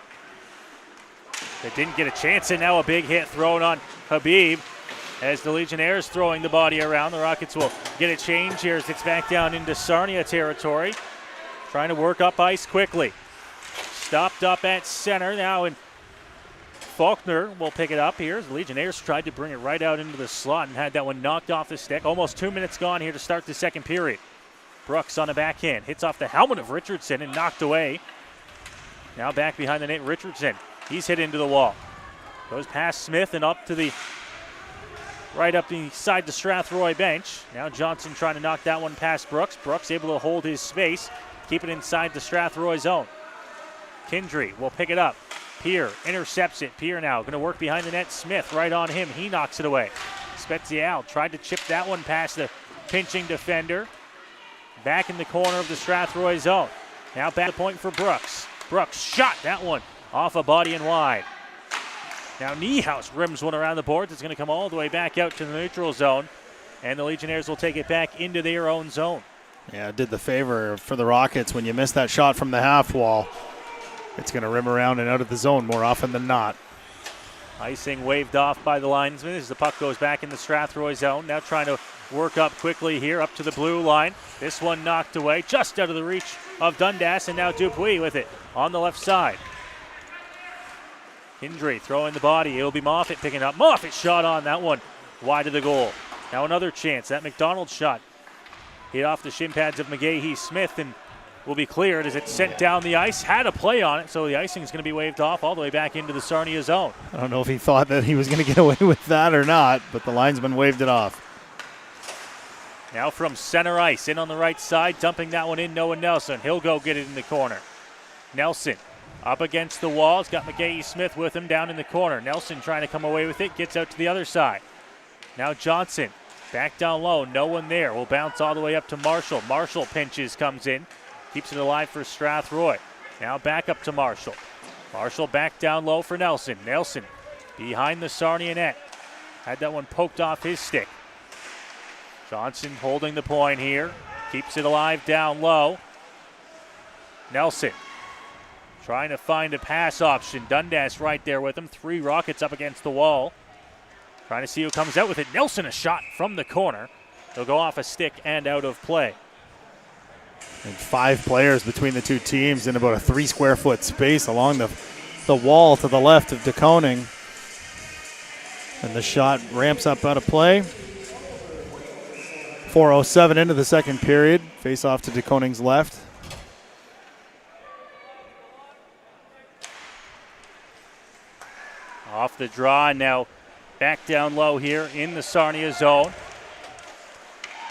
They didn't get a chance, and now a big hit thrown on Habib as the Legionnaires throwing the body around. The Rockets will get a change here as it's back down into Sarnia territory. Trying to work up ice quickly. Stopped up at center now, and Faulkner will pick it up here. The Legionnaires tried to bring it right out into the slot and had that one knocked off the stick. Almost 2 minutes gone here to start the second period. Brooks on the backhand. Hits off the helmet of Richardson and knocked away. Now back behind the net, Richardson. He's hit into the wall. Goes past Smith and up to the right up beside the Strathroy bench. Now Johnson trying to knock that one past Brooks. Brooks able to hold his space. Keep it inside the Strathroy zone. Kindry will pick it up. Peer intercepts it. Peer now going to work behind the net. Smith right on him. He knocks it away. Spezial tried to chip that one past the pinching defender. Back in the corner of the Strathroy zone. Now back to the point for Brooks. Brooks shot that one off a body and wide. Now Niehaus rims one around the boards. It's going to come all the way back out to the neutral zone. And the Legionnaires will take it back into their own zone. Yeah, it did the favor for the Rockets when you miss that shot from the half wall. It's going to rim around and out of the zone more often than not. Icing waved off by the linesman as the puck goes back in the Strathroy zone. Now trying to work up quickly here, up to the blue line. This one knocked away, just out of the reach of Dundas, and now Dupuis with it on the left side. Hindry throwing the body. It'll be Moffat picking up. Moffat shot on that one, wide of the goal. Now another chance. That McDonald shot hit off the shin pads of McGahey-Smith and will be cleared as it's sent down the ice. Had a play on it, so the icing is going to be waved off all the way back into the Sarnia zone. I don't know if he thought that he was going to get away with that or not, but the linesman waved it off. Now from center ice, in on the right side, dumping that one in, Noah Nelson. He'll go get it in the corner. Nelson up against the wall. He's got McGahey-Smith with him down in the corner. Nelson trying to come away with it, gets out to the other side. Now Johnson back down low, no one there. Will bounce all the way up to Marshall. Marshall pinches, comes in, keeps it alive for Strathroy. Now back up to Marshall. Marshall back down low for Nelson. Nelson behind the Sarnia net. Had that one poked off his stick. Johnson holding the point here. Keeps it alive down low. Nelson trying to find a pass option. Dundas right there with him. 3 Rockets up against the wall. Trying to see who comes out with it. Nelson, a shot from the corner. They'll go off a stick and out of play. And 5 players between the two teams in about a 3 square foot space along the wall to the left of DeKoning. And the shot ramps up out of play. 4:07 into the second period. Face off to DeKoning's left. Off the draw, and now back down low here in the Sarnia zone.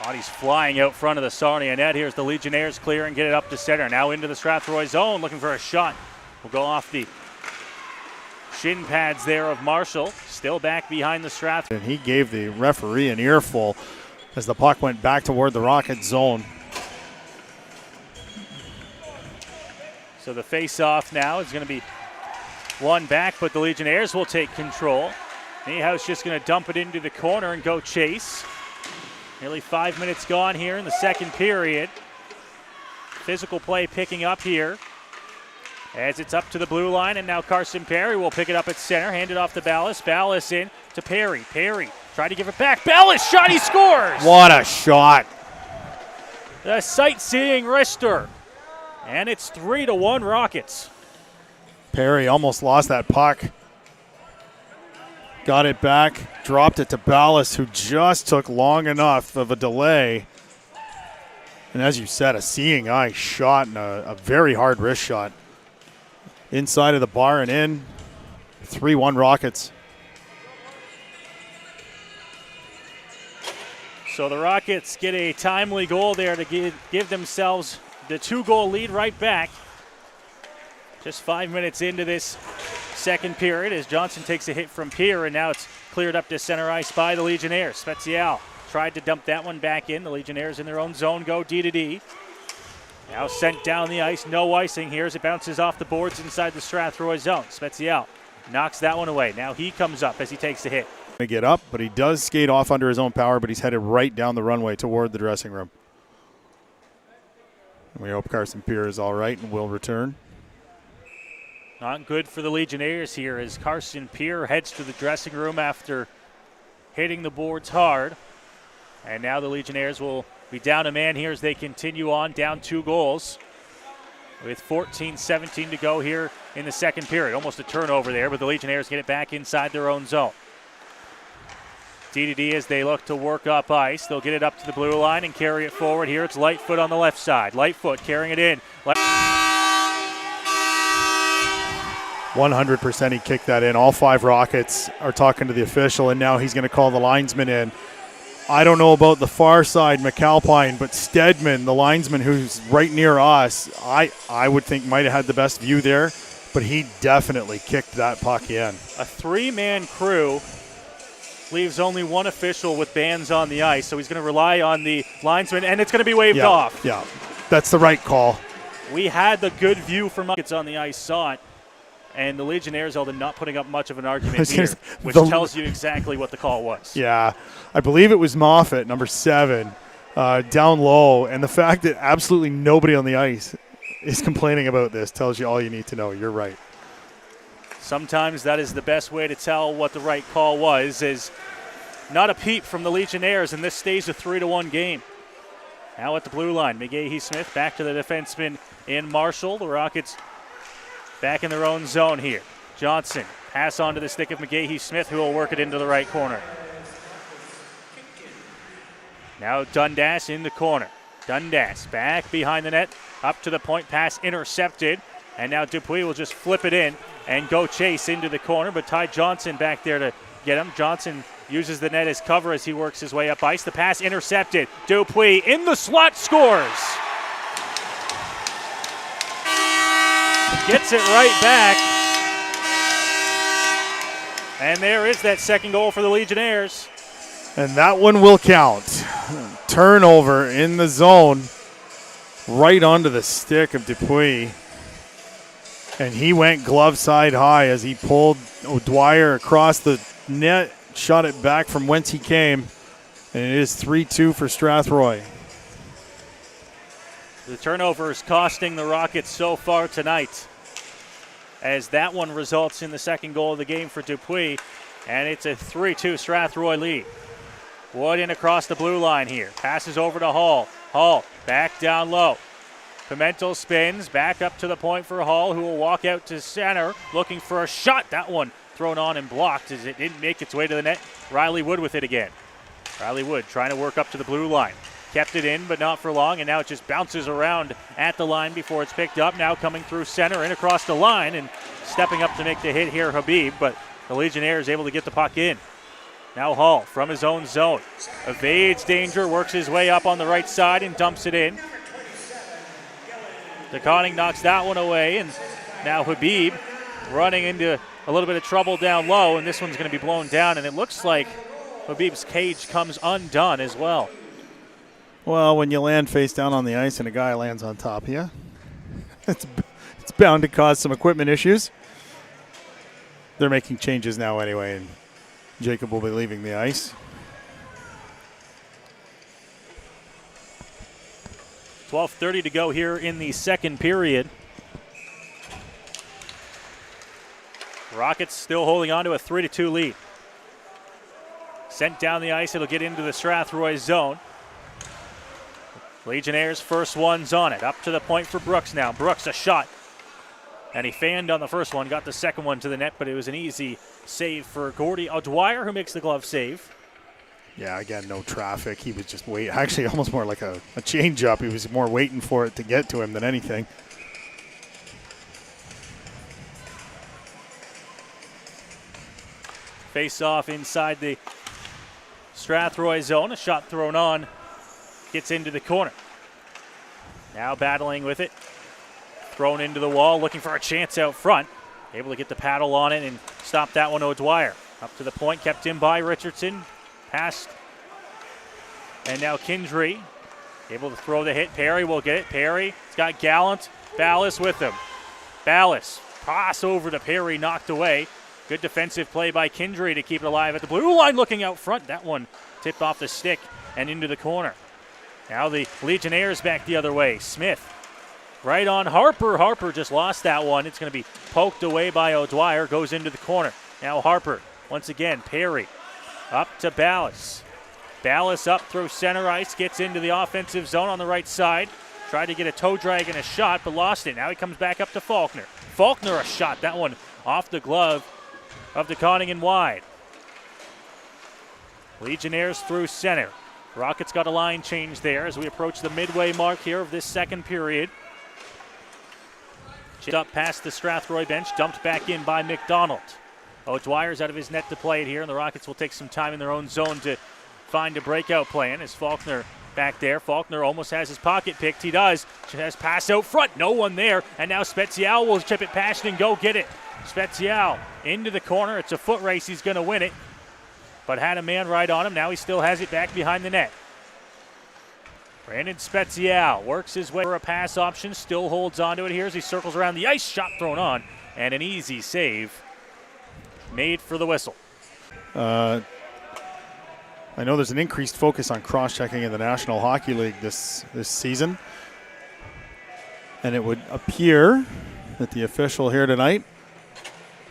Body's flying out front of the Sarnia net. Here's the Legionnaires clear and get it up to center. Now into the Strathroy zone, looking for a shot. Will go off the shin pads there of Marshall. Still back behind the Strathroy. And he gave the referee an earful as the puck went back toward the Rockets zone. So the face-off now is going to be one back, but the Legionnaires will take control. Niehaus just going to dump it into the corner and go chase. Nearly 5 minutes gone here in the second period. Physical play picking up here as it's up to the blue line, and now Carson Perry will pick it up at center, hand it off to Ballas. Ballas in to Perry. Perry tried to give it back. Ballas shot, he scores! What a shot. The sightseeing wrister. And it's 3-1 Rockets. Perry almost lost that puck. Got it back, dropped it to Ballas, who just took long enough of a delay. And as you said, a seeing eye shot and a very hard wrist shot. Inside of the bar and in. 3-1 Rockets. So the Rockets get a timely goal there to give themselves the 2-goal lead right back. Just 5 minutes into this second period as Johnson takes a hit from Pierre, and now it's cleared up to center ice by the Legionnaires. Spezial tried to dump that one back in. The Legionnaires in their own zone go D-to-D. Now sent down the ice, no icing here as it bounces off the boards inside the Strathroy zone. Spezial knocks that one away. Now he comes up as he takes the hit. To get up, but he does skate off under his own power, but he's headed right down the runway toward the dressing room. And we hope Carson Pierre is all right and will return. Not good for the Legionnaires here as Carson Pierre heads to the dressing room after hitting the boards hard. And now the Legionnaires will be down a man here as they continue on, down 2 goals. With 14-17 to go here in the second period. Almost a turnover there, but the Legionnaires get it back inside their own zone. D-to-D as they look to work up ice. They'll get it up to the blue line and carry it forward here. It's Lightfoot on the left side. Lightfoot carrying it in. 100% he kicked that in. All 5 Rockets are talking to the official, and now he's going to call the linesman in. I don't know about the far side, McAlpine, but Stedman, the linesman who's right near us, I would think might have had the best view there, but he definitely kicked that puck in. A 3-man crew leaves only one official with bands on the ice, so he's going to rely on the linesman, and it's going to be waved off. Yeah, that's the right call. We had the good view from us on the ice, saw it, and the Legionnaires, Eldon, not putting up much of an argument here, which tells you exactly what the call was. Yeah, I believe it was Moffat, number 7, down low, and the fact that absolutely nobody on the ice is complaining about this tells you all you need to know. You're right. Sometimes that is the best way to tell what the right call was, is not a peep from the Legionnaires, and this stays a 3-1 game. Now at the blue line, McGahey-Smith back to the defenseman in Marshall. The Rockets back in their own zone here. Johnson, pass on to the stick of McGahey-Smith, who will work it into the right corner. Now Dundas in the corner. Dundas back behind the net, up to the point, pass intercepted, and now Dupuis will just flip it in and go chase into the corner, but Ty Johnson back there to get him. Johnson uses the net as cover as he works his way up ice. The pass intercepted. Dupuis in the slot, scores. Gets it right back. And there is that second goal for the Legionnaires. And that one will count. Turnover in the zone, right onto the stick of Dupuis. And he went glove side high as he pulled O'Dwyer across the net, shot it back from whence he came. And it is 3-2 for Strathroy. The turnover is costing the Rockets so far tonight, as that one results in the second goal of the game for Dupuis, and it's a 3-2 Strathroy lead. Wood in across the blue line here. Passes over to Hall. Hall back down low. Pimentel spins back up to the point for Hall, who will walk out to center looking for a shot. That one thrown on and blocked as it didn't make its way to the net. Riley Wood with it again. Riley Wood trying to work up to the blue line. Kept it in, but not for long, and now it just bounces around at the line before it's picked up. Now coming through center and across the line, and stepping up to make the hit here, Habib, but the Legionnaires is able to get the puck in. Now Hall from his own zone. Evades danger, works his way up on the right side and dumps it in. DeConning knocks that one away, and now Habib running into a little bit of trouble down low, and this one's going to be blown down, and it looks like Habib's cage comes undone as well. Well, when you land face down on the ice and a guy lands on top of you, it's bound to cause some equipment issues. They're making changes now anyway, and Jacob will be leaving the ice. .12:30 to go here in the second period. Rockets still holding on to a 3-2 lead. Sent down the ice, it'll get into the Strathroy zone. Legionnaires first one's on it. Up to the point for Brooks now. Brooks a shot. And he fanned on the first one, got the second one to the net, but it was an easy save for Gordy O'Dwyer, who makes the glove save. Yeah, again, no traffic. He was just waiting. Actually, almost more like a change-up. He was more waiting for it to get to him than anything. Face off inside the Strathroy zone. A shot thrown on. Gets into the corner. Now battling with it. Thrown into the wall, looking for a chance out front. Able to get the paddle on it and stop that one, O'Dwyer. Up to the point, kept in by Richardson. Passed. And now Kindry. Able to throw the hit. Perry will get it. Perry. He's got Gallant. Ballas with him. Ballas. Pass over to Perry, knocked away. Good defensive play by Kindry to keep it alive at the blue line, looking out front. That one tipped off the stick and into the corner. Now the Legionnaires back the other way. Smith right on Harper. Harper just lost that one. It's going to be poked away by O'Dwyer. Goes into the corner. Now Harper. Once again, Perry. Up to Ballas. Ballas up through center ice. Gets into the offensive zone on the right side. Tried to get a toe drag and a shot, but lost it. Now he comes back up to Faulkner. Faulkner a shot. That one off the glove of DeConning and wide. Legionnaires through center. Rockets got a line change there as we approach the midway mark here of this second period. Chipped up past the Strathroy bench, dumped back in by McDonald. O'Dwyer's out of his net to play it here, and the Rockets will take some time in their own zone to find a breakout plan as Faulkner back there. Faulkner almost has his pocket picked. He does. She has pass out front. No one there. And now Spezial will chip it past and go get it. Spezial into the corner. It's a foot race. He's going to win it. But had a man right on him. Now he still has it back behind the net. Brandon Spezial works his way for a pass option. Still holds onto it here as he circles around the ice. Shot thrown on. And an easy save made for the whistle. I know there's an increased focus on cross-checking in the National Hockey League this season. And it would appear that the official here tonight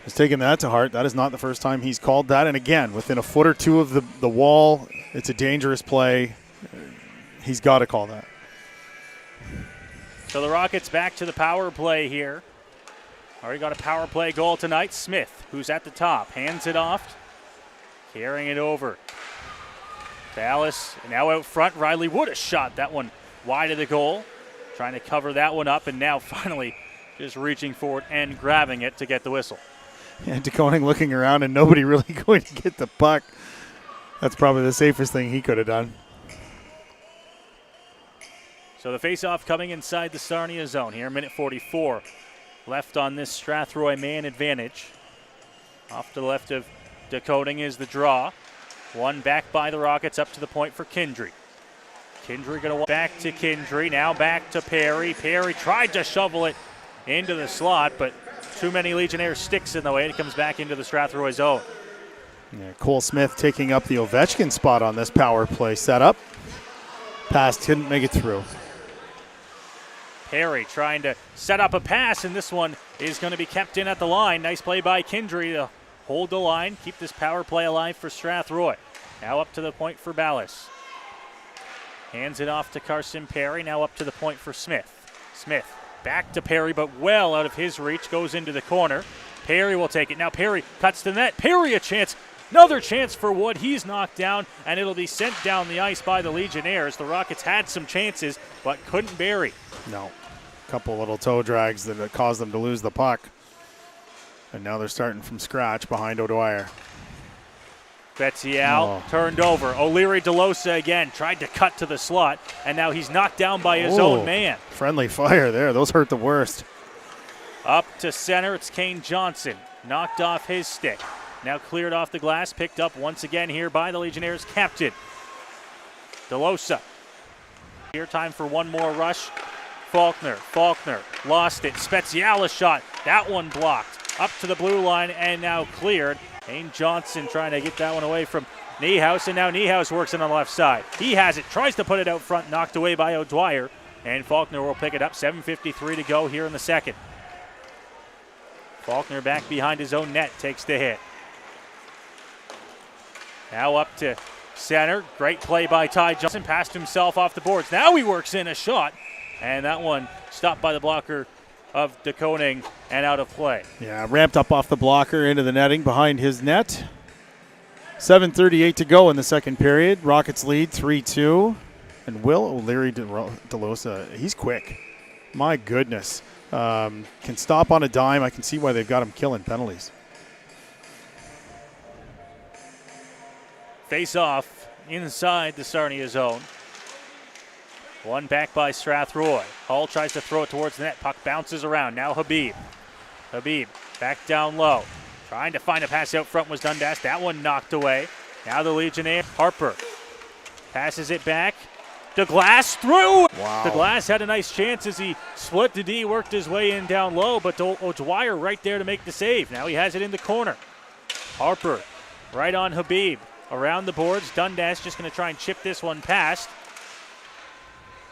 He's taking that to heart. That is not the first time he's called that. And again, within a foot or two of the wall, it's a dangerous play. He's got to call that. So the Rockets back to the power play here. Already got a power play goal tonight. Smith, who's at the top, hands it off, carrying it over. Dallas now out front. Riley Wood has shot that one wide of the goal, trying to cover that one up, and now finally just reaching forward and grabbing it to get the whistle. And DeConing looking around and nobody really going to get the puck. That's probably the safest thing he could have done. So the face-off coming inside the Sarnia zone here, minute 44. Left on this Strathroy man advantage. Off to the left of DeConing is the draw. One back by the Rockets up to the point for Kindry. Kindry going to back to Kindry, now back to Perry. Perry tried to shovel it into the slot, but too many Legionnaires sticks in the way. It comes back into the Strathroy zone. Yeah, Cole Smith taking up the Ovechkin spot on this power play setup. Pass couldn't make it through. Perry trying to set up a pass, and this one is going to be kept in at the line. Nice play by Kindry to hold the line, keep this power play alive for Strathroy. Now up to the point for Ballas. Hands it off to Carson Perry, now up to the point for Smith. Smith back to Perry, but well out of his reach, goes into the corner. Perry will take it. Now Perry cuts the net. Perry a chance. Another chance for Wood. He's knocked down, and it'll be sent down the ice by the Legionnaires. The Rockets had some chances, but couldn't bury. No. A couple little toe drags that caused them to lose the puck. And now they're starting from scratch behind O'Dwyer. Betzial turned over. O'Leary DeLosa again tried to cut to the slot, and now he's knocked down by his own man. Friendly fire there. Those hurt the worst. Up to center, it's Kane Johnson. Knocked off his stick. Now cleared off the glass, picked up once again here by the Legionnaires' captain. DeLosa. Here, time for one more rush. Faulkner lost it. Spezial shot. That one blocked. Up to the blue line and now cleared. Kane Johnson trying to get that one away from Niehaus, and now Niehaus works it on the left side. He has it, tries to put it out front, knocked away by O'Dwyer, and Faulkner will pick it up. 7:53 to go here in the second. Faulkner back behind his own net, takes the hit. Now up to center. Great play by Ty Johnson. Passed himself off the boards. Now he works in a shot, and that one stopped by the blocker of DeConing and out of play. Yeah, ramped up off the blocker into the netting behind his net. 7:38 to go in the second period. Rockets lead 3-2. And Will O'Leary DeLosa, he's quick. My goodness. Can stop on a dime. I can see why they've got him killing penalties. Face off inside the Sarnia zone. One back by Strathroy. Hall tries to throw it towards the net. Puck bounces around. Now Habib. Habib back down low. Trying to find a pass out front was Dundas. That one knocked away. Now the Legionnaire. Harper passes it back. DeGlass through. Wow. DeGlass had a nice chance as he split the D, worked his way in down low, but O'Dwyer right there to make the save. Now he has it in the corner. Harper right on Habib. Around the boards. Dundas just going to try and chip this one past.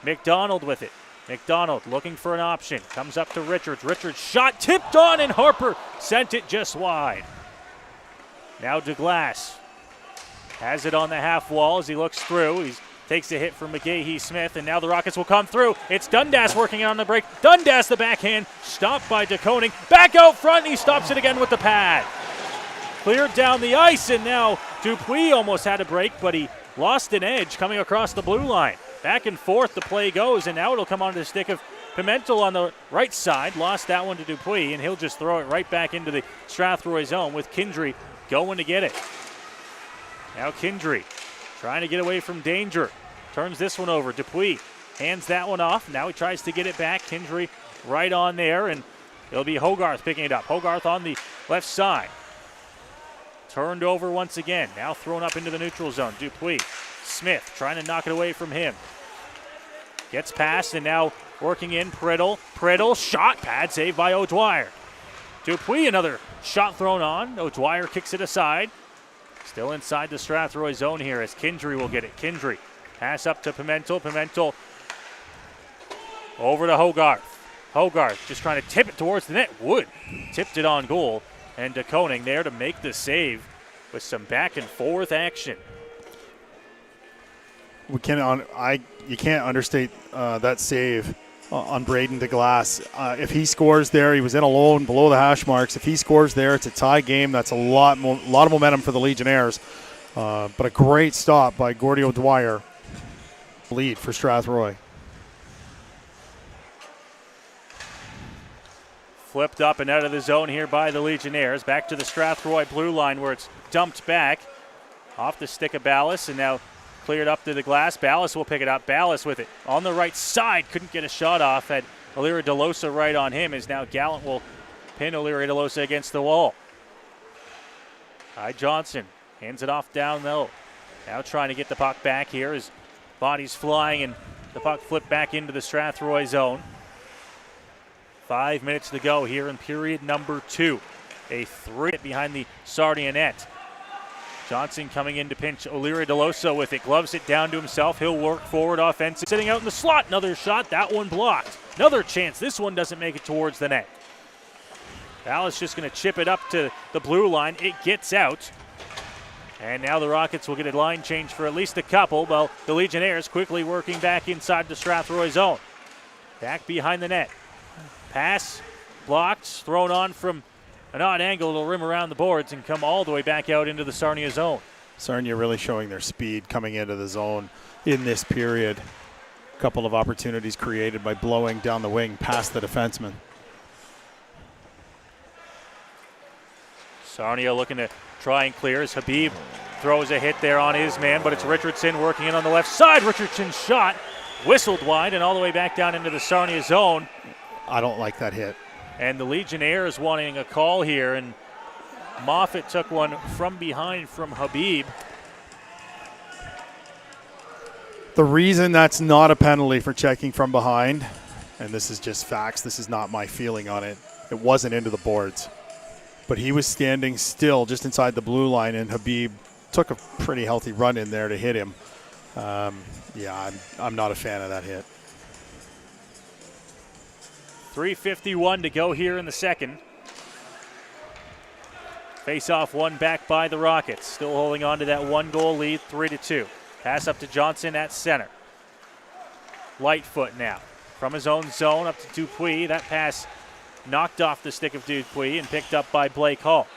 McDonald with it. McDonald looking for an option. Comes up to Richards. Richards shot tipped on, and Harper sent it just wide. Now DeGlass has it on the half wall as he looks through. He takes a hit from McGahee Smith, and now the Rockets will come through. It's Dundas working on the break. Dundas the backhand, stopped by DeConing. Back out front, he stops it again with the pad. Cleared down the ice, and now Dupuis almost had a break, but he lost an edge coming across the blue line. Back and forth the play goes, and now it'll come onto the stick of Pimentel on the right side. Lost that one to Dupuis, and he'll just throw it right back into the Strathroy zone with Kindry going to get it. Now Kindry trying to get away from danger. Turns this one over. Dupuis hands that one off. Now he tries to get it back. Kindry right on there, and it'll be Hogarth picking it up. Hogarth on the left side. Turned over once again. Now thrown up into the neutral zone. Dupuis. Smith trying to knock it away from him. Gets past, and now working in Priddle. Priddle shot. Pad save by O'Dwyer. Dupuis, another shot thrown on. O'Dwyer kicks it aside. Still inside the Strathroy zone here as Kindry will get it. Kindry. Pass up to Pimentel. Pimentel over to Hogarth. Hogarth just trying to tip it towards the net. Wood tipped it on goal. And De Koning there to make the save with some back and forth action. You can't understate that save on Braden DeGlass. If he scores there, he was in alone below the hash marks. If he scores there, it's a tie game. That's a lot of momentum for the Legionnaires. But a great stop by Gordy O'Dwyer. Lead for Strathroy. Flipped up and out of the zone here by the Legionnaires. Back to the Strathroy blue line where it's dumped back. Off the stick of Ballas and now cleared up to the glass. Ballas will pick it up. Ballas with it on the right side. Couldn't get a shot off. Had O'Leary DeLosa right on him as now Gallant will pin O'Leary DeLosa against the wall. Ty Johnson hands it off down low. Now trying to get the puck back here as bodies flying and the puck flipped back into the Strathroy zone. 5 minutes to go here in period number 2. A 3 behind the Sarnia net. Johnson coming in to pinch O'Leary DeLosa with it. Gloves it down to himself. He'll work forward offensive. Sitting out in the slot. Another shot. That one blocked. Another chance. This one doesn't make it towards the net. Ballas just going to chip it up to the blue line. It gets out. And now the Rockets will get a line change for at least a couple, while the Legionnaires quickly working back inside the Strathroy zone. Back behind the net. Pass blocked, thrown on from an odd angle. It'll rim around the boards and come all the way back out into the Sarnia zone. Sarnia really showing their speed coming into the zone in this period. A couple of opportunities created by blowing down the wing past the defenseman. Sarnia looking to try and clear as Habib throws a hit there on his man, but it's Richardson working in on the left side. Richardson's shot whistled wide and all the way back down into the Sarnia zone. I don't like that hit. And the Legionnaires wanting a call here, and Moffat took one from behind from Habib. The reason that's not a penalty for checking from behind, and this is just facts, this is not my feeling on it, it wasn't into the boards. But he was standing still just inside the blue line, and Habib took a pretty healthy run in there to hit him. I'm not a fan of that hit. 3:51 to go here in the second. Face-off one back by the Rockets. Still holding on to that 1-goal lead, 3-2. Pass up to Johnson at center. Lightfoot now. From his own zone up to Dupuis. That pass knocked off the stick of Dupuis and picked up by Blake Hall.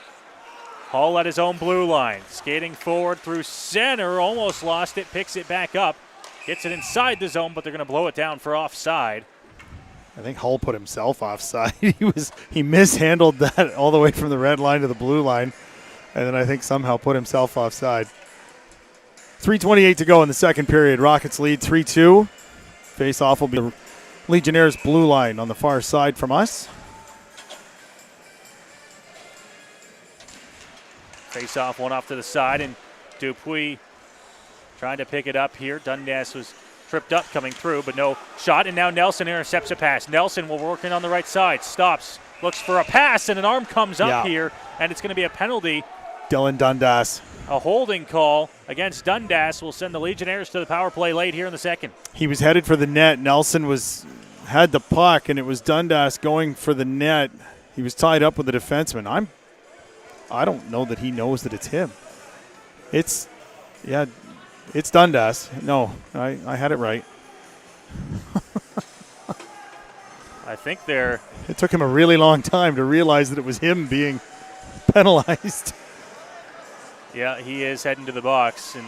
Hall at his own blue line. Skating forward through center. Almost lost it. Picks it back up. Gets it inside the zone, but they're going to blow it down for offside. I think Hull put himself offside. He mishandled that all the way from the red line to the blue line, and then I think somehow put himself offside. 3:28 to go in the second period. Rockets lead 3-2. Face-off will be the Legionnaires' blue line on the far side from us. Face-off one off to the side, and Dupuis trying to pick it up here. Dundas was tripped up coming through, but no shot, and now Nelson intercepts a pass. Nelson will work in on the right side, stops, looks for a pass, and an arm comes up here, and it's going to be a penalty. Dylan Dundas. A holding call against Dundas will send the Legionnaires to the power play late here in the second. He was headed for the net. Nelson had the puck, and it was Dundas going for the net. He was tied up with the defenseman. I don't know that he knows that it's him. It's Dundas. No, I had it right. I think It took him a really long time to realize that it was him being penalized. Yeah, he is heading to the box, and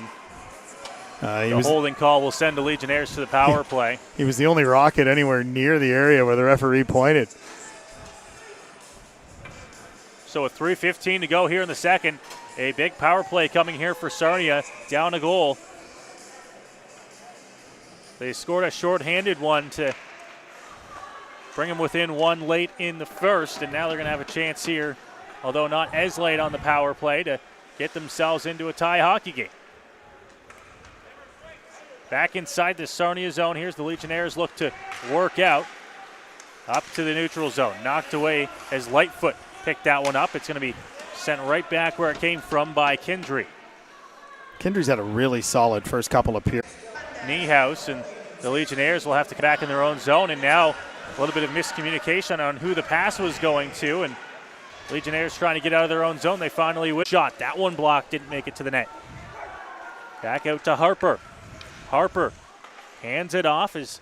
the holding call will send the Legionnaires to the power play. He was the only Rocket anywhere near the area where the referee pointed. So with 3:15 to go here in the second, a big power play coming here for Sarnia, down a goal. They scored a shorthanded one to bring them within one late in the first, and now they're going to have a chance here, although not as late on the power play, to get themselves into a tie hockey game. Back inside the Sarnia zone, here's the Legionnaires look to work out. Up to the neutral zone, knocked away as Lightfoot picked that one up. It's going to be sent right back where it came from by Kindry. Kindry's had a really solid first couple of periods. Niehaus, and the Legionnaires will have to come back in their own zone, and now a little bit of miscommunication on who the pass was going to, and Legionnaires trying to get out of their own zone. They finally win. Shot. That one blocked. Didn't make it to the net. Back out to Harper. Harper hands it off as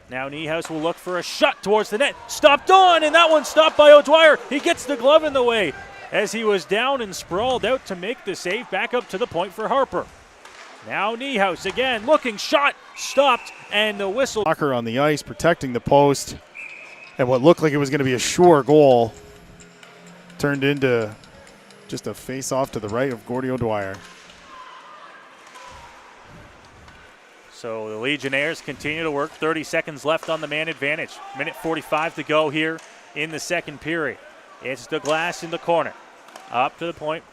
now Niehaus will look for a shot towards the net. Stopped on, and that one stopped by O'Dwyer. He gets the glove in the way as he was down and sprawled out to make the save. Back up to the point for Harper. Now Niehaus again looking, shot, stopped, and the whistle. Blocker on the ice, protecting the post, and what looked like it was going to be a sure goal turned into just a face-off to the right of Gordy O'Dwyer. So the Legionnaires continue to work. 30 seconds left on the man advantage. Minute 45 to go here in the second period. It's the glass in the corner. Up to the point.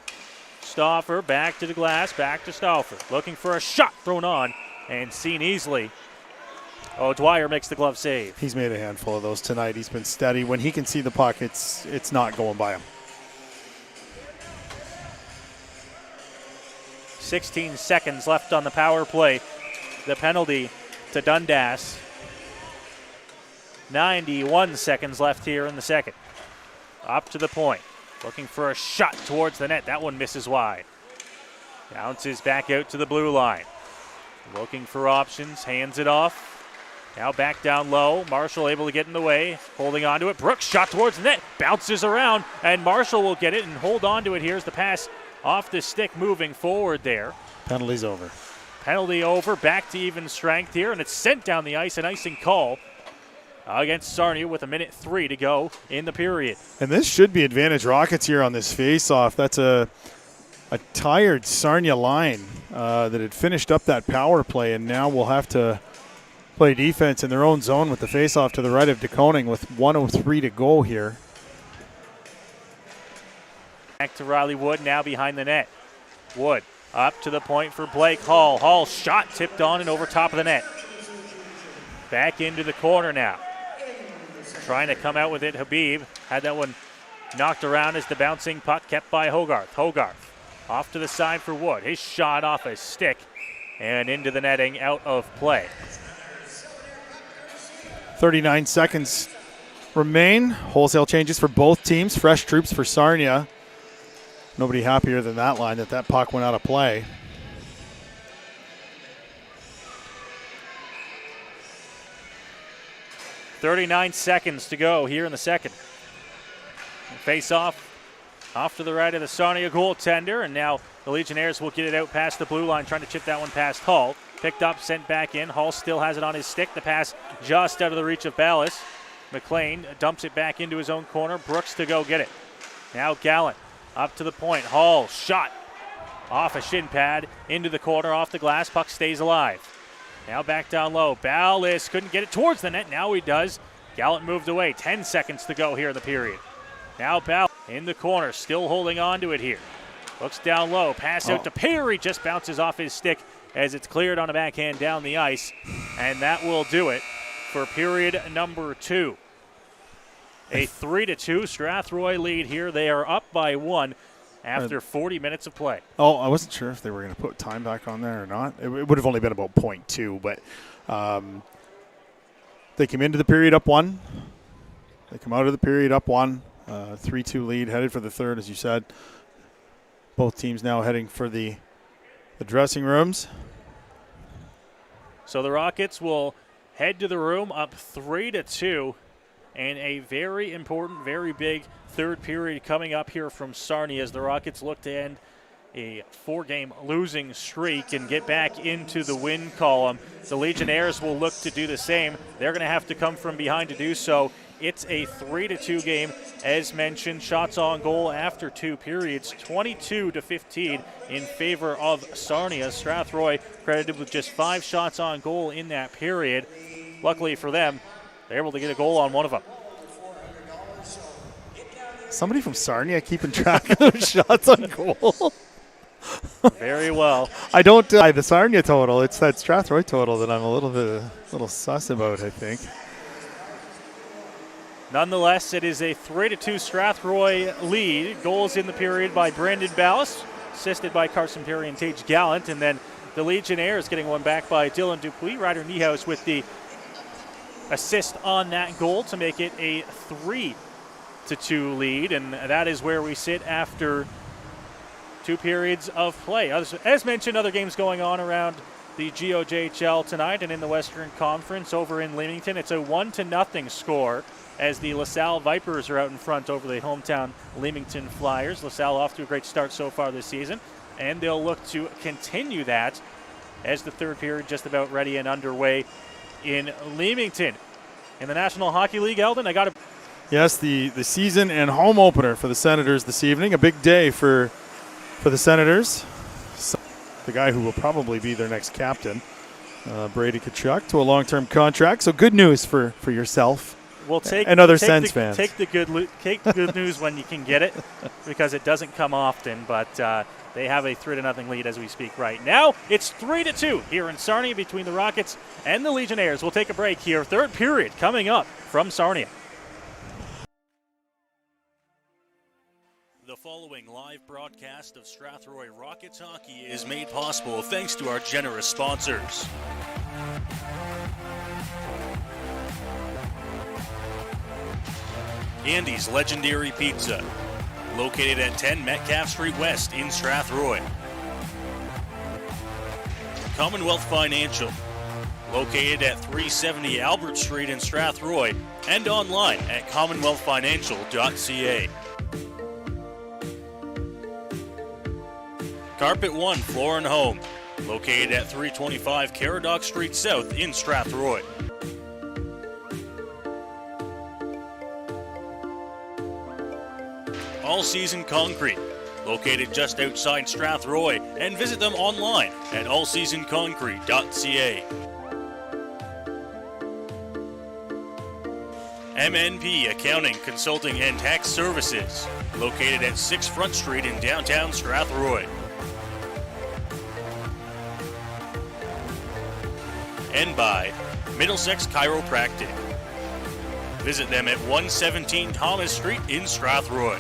Stauffer back to the glass, back to Stauffer. Looking for a shot thrown on and seen easily. O'Dwyer makes the glove save. He's made a handful of those tonight. He's been steady. When he can see the puck, it's not going by him. 16 seconds left on the power play. The penalty to Dundas. 91 seconds left here in the second. Up to the point. Looking for a shot towards the net. That one misses wide. Bounces back out to the blue line. Looking for options. Hands it off. Now back down low. Marshall able to get in the way. Holding on to it. Brooks shot towards the net. Bounces around. And Marshall will get it and hold on to it. Here's the pass off the stick moving forward there. Penalty's over. Penalty over, back to even strength here, and it's sent down the ice, an icing call against Sarnia with 1:03 to go in the period. And this should be advantage Rockets here on this face-off. That's a tired Sarnia line that had finished up that power play, and now will have to play defense in their own zone with the face-off to the right of DeConing with 1:03 to go here. Back to Riley Wood, now behind the net. Wood. Up to the point for Blake Hall. Hall shot tipped on and over top of the net. Back into the corner now. Trying to come out with it, Habib. Had that one knocked around as the bouncing puck kept by Hogarth. Hogarth off to the side for Wood. His shot off a stick and into the netting, out of play. 39 seconds remain. Wholesale changes for both teams. Fresh troops for Sarnia. Nobody happier than that line that puck went out of play. .39 seconds to go here in the second. Face off to the right of the Sarnia goaltender, and now the Legionnaires will get it out past the blue line, trying to chip that one past Hall. Picked up, sent back in. Hall still has it on his stick. The pass just out of the reach of Ballas. McLean dumps it back into his own corner. Brooks to go get it. Now Gallant. Up to the point. Hall shot off a shin pad into the corner, off the glass. Puck stays alive. Now back down low. Ballas couldn't get it towards the net. Now he does. Gallant moved away. 10 seconds to go here in the period. Now Ballas in the corner, still holding on to it here. Looks down low. Pass out to Perry. Just bounces off his stick as it's cleared on a backhand down the ice. And that will do it for period number 2. A 3-2 Strathroy lead here. They are up by 1 after 40 minutes of play. Oh, I wasn't sure if they were going to put time back on there or not. It would have only been about 0.2, but they came into the period up 1. They come out of the period up 1. 3-2 lead, headed for the third, as you said. Both teams now heading for the dressing rooms. So the Rockets will head to the room up 3-2. And a very important, very big third period coming up here from Sarnia as the Rockets look to end a 4-game losing streak and get back into the win column. The Legionnaires will look to do the same. They're going to have to come from behind to do so. It's a 3-2 game. As mentioned, shots on goal after 2 periods, 22-15 in favor of Sarnia. Strathroy credited with just 5 shots on goal in that period. Luckily for them, they're able to get a goal on one of them. Somebody from Sarnia keeping track of shots on goal. Very well. I don't the Sarnia total. It's that Strathroy total that I'm a little sus about, I think. Nonetheless, it is a 3-2 Strathroy lead. Goals in the period by Brandon Ballas, assisted by Carson Perry and Tage Gallant, and then the Legionnaires getting one back by Dylan Dupuis. Ryder Niehaus with the assist on that goal to make it a 3-2 5-2 lead, and that is where we sit after 2 periods of play. As mentioned, other games going on around the GOJHL tonight and in the Western Conference over in Leamington. It's a 1-0 score as the LaSalle Vipers are out in front over the hometown Leamington Flyers. LaSalle off to a great start so far this season, and they'll look to continue that as the third period just about ready and underway in Leamington. In the National Hockey League, Eldon, Yes, the season and home opener for the Senators this evening. A big day for the Senators. The guy who will probably be their next captain, Brady Tkachuk, to a long-term contract. So good news for yourself and other Sens fans. Take the good news when you can get it, because it doesn't come often. But they have a 3-0 lead as we speak right now. It's 3-2 here in Sarnia between the Rockets and the Legionnaires. We'll take a break here. Third period coming up from Sarnia. The following live broadcast of Strathroy Rockets hockey is made possible thanks to our generous sponsors. Andy's Legendary Pizza, located at 10 Metcalf Street West in Strathroy. Commonwealth Financial, located at 370 Albert Street in Strathroy, and online at commonwealthfinancial.ca. Carpet One Floor and Home, located at 325 Caradoc Street South in Strathroy. All Season Concrete, located just outside Strathroy, and visit them online at allseasonconcrete.ca. MNP Accounting, Consulting and Tax Services, located at 6 Front Street in downtown Strathroy. And by Middlesex Chiropractic. Visit them at 117 Thomas Street in Strathroy.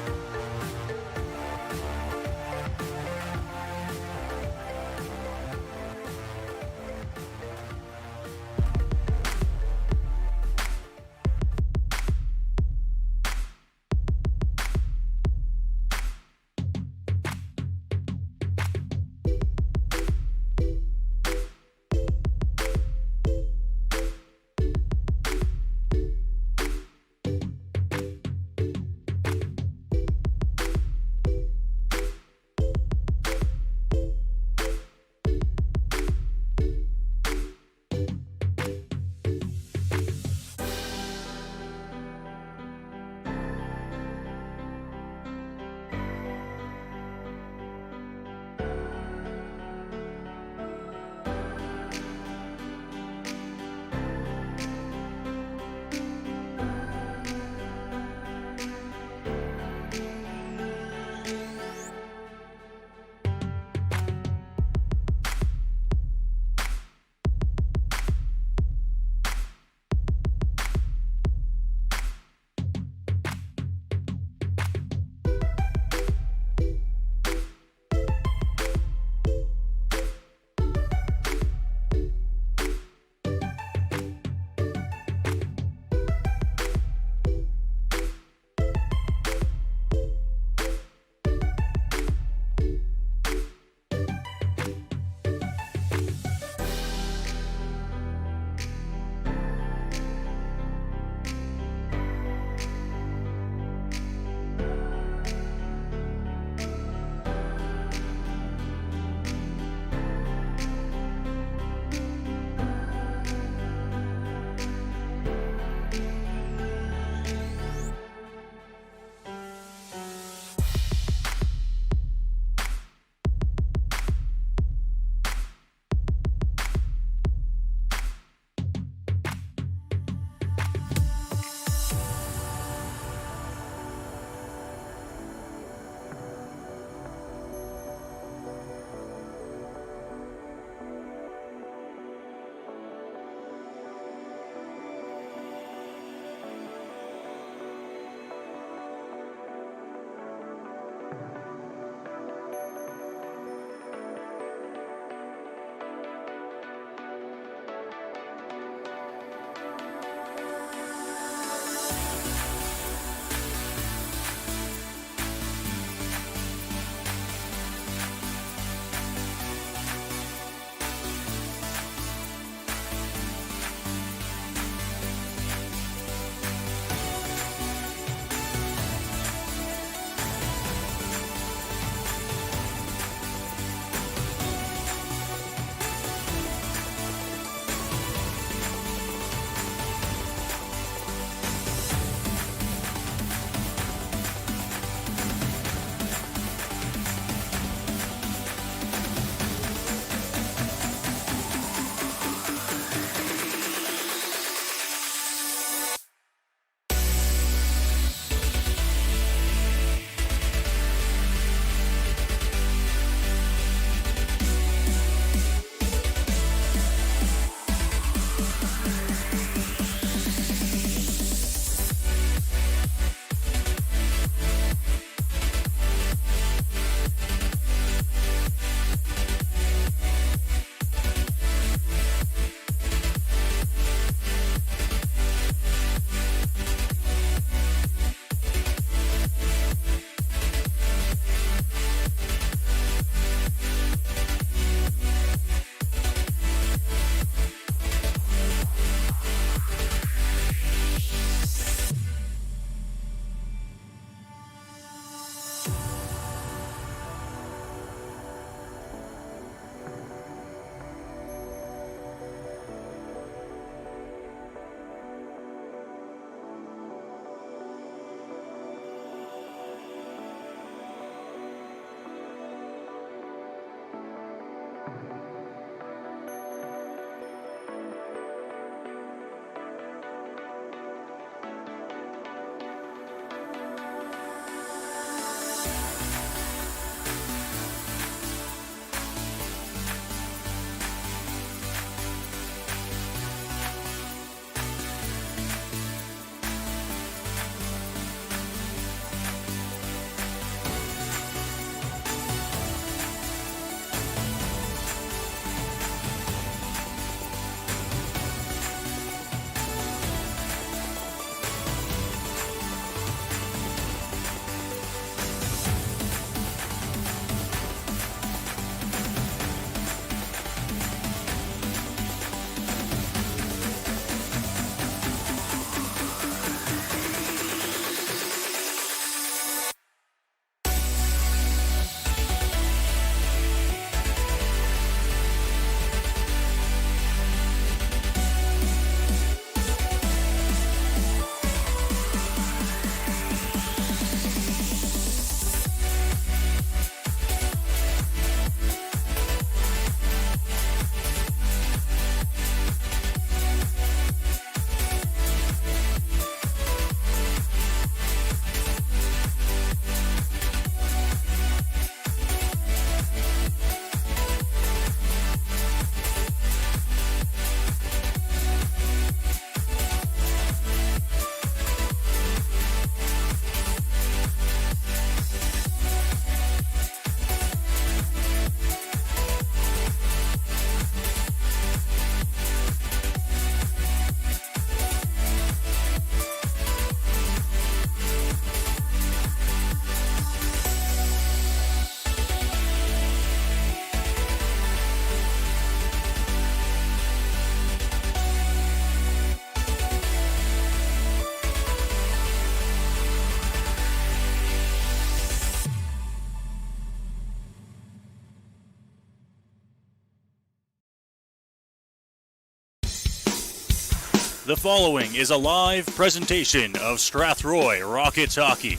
The following is a live presentation of Strathroy Rockets hockey.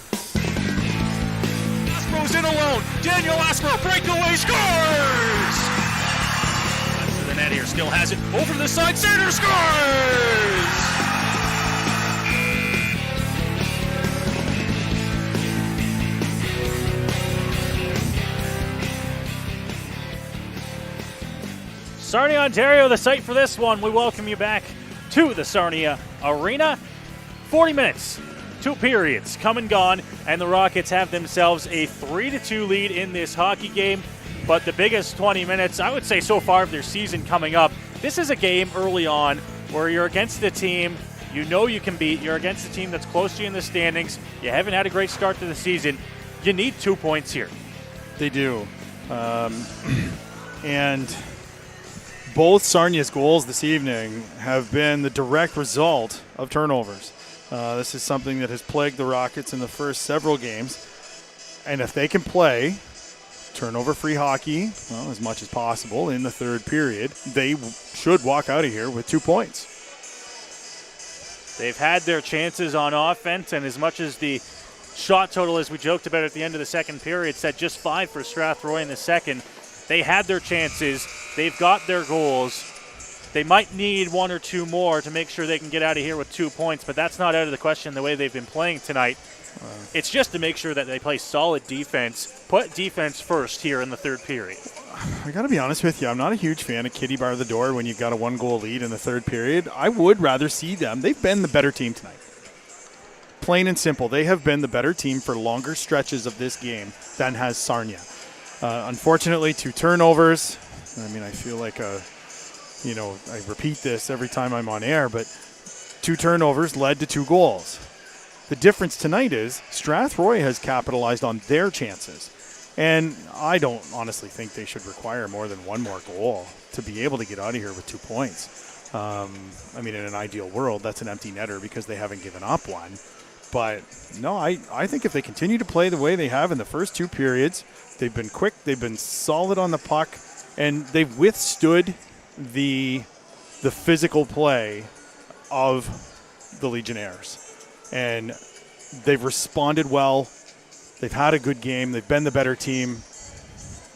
Aspro's in alone. Daniel Aspro, breakaway, scores! To the net here, still has it. Over to the side, center, scores! Sarnia, Ontario, the site for this one. We welcome you back to the Sarnia Arena. 40 minutes, 2 periods come and gone, and the Rockets have themselves a 3-2 lead in this hockey game. But the biggest 20 minutes, I would say so far, of their season coming up. This is a game early on where you're against a team you know you can beat. You're against a team that's close to you in the standings. You haven't had a great start to the season. You need 2 points here. They do. And both Sarnia's goals this evening have been the direct result of turnovers. This is something that has plagued the Rockets in the first several games. And if they can play turnover-free hockey, well, as much as possible in the third period, they should walk out of here with 2 points. They've had their chances on offense, and as much as the shot total, as we joked about at the end of the second period, set just 5 for Strathroy in the second, they had their chances. They've got their goals. They might need 1 or 2 more to make sure they can get out of here with 2 points, but that's not out of the question the way they've been playing tonight. It's just to make sure that they play solid defense. Put defense first here in the third period. I got to be honest with you. I'm not a huge fan of Kitty bar the door when you've got a 1-goal lead in the third period. I would rather see them. They've been the better team tonight. Plain and simple. They have been the better team for longer stretches of this game than has Sarnia. Unfortunately, 2 turnovers. I mean, I feel like I repeat this every time I'm on air, but 2 turnovers led to 2 goals. The difference tonight is Strathroy has capitalized on their chances. And I don't honestly think they should require more than 1 more goal to be able to get out of here with 2 points. I mean, in an ideal world, that's an empty netter because they haven't given up one. But no, I think if they continue to play the way they have in the first 2 periods, they've been quick, they've been solid on the puck, and they've withstood the physical play of the Legionnaires. And they've responded well. They've had a good game. They've been the better team.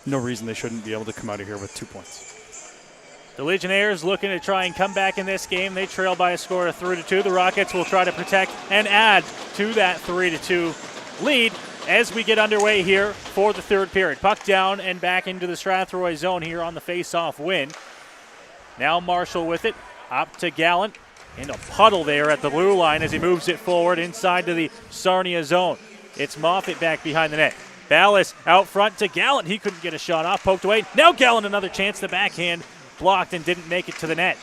No reason they shouldn't be able to come out of here with 2 points. The Legionnaires looking to try and come back in this game. They trail by a score of 3-2. The Rockets will try to protect and add to that 3-2 lead as we get underway here for the third period. Puck down and back into the Strathroy zone here on the face-off win. Now Marshall with it, up to Gallant. In a puddle there at the blue line as he moves it forward inside to the Sarnia zone. It's Moffat back behind the net. Ballas out front to Gallant. He couldn't get a shot off, poked away. Now Gallant another chance. The backhand blocked and didn't make it to the net.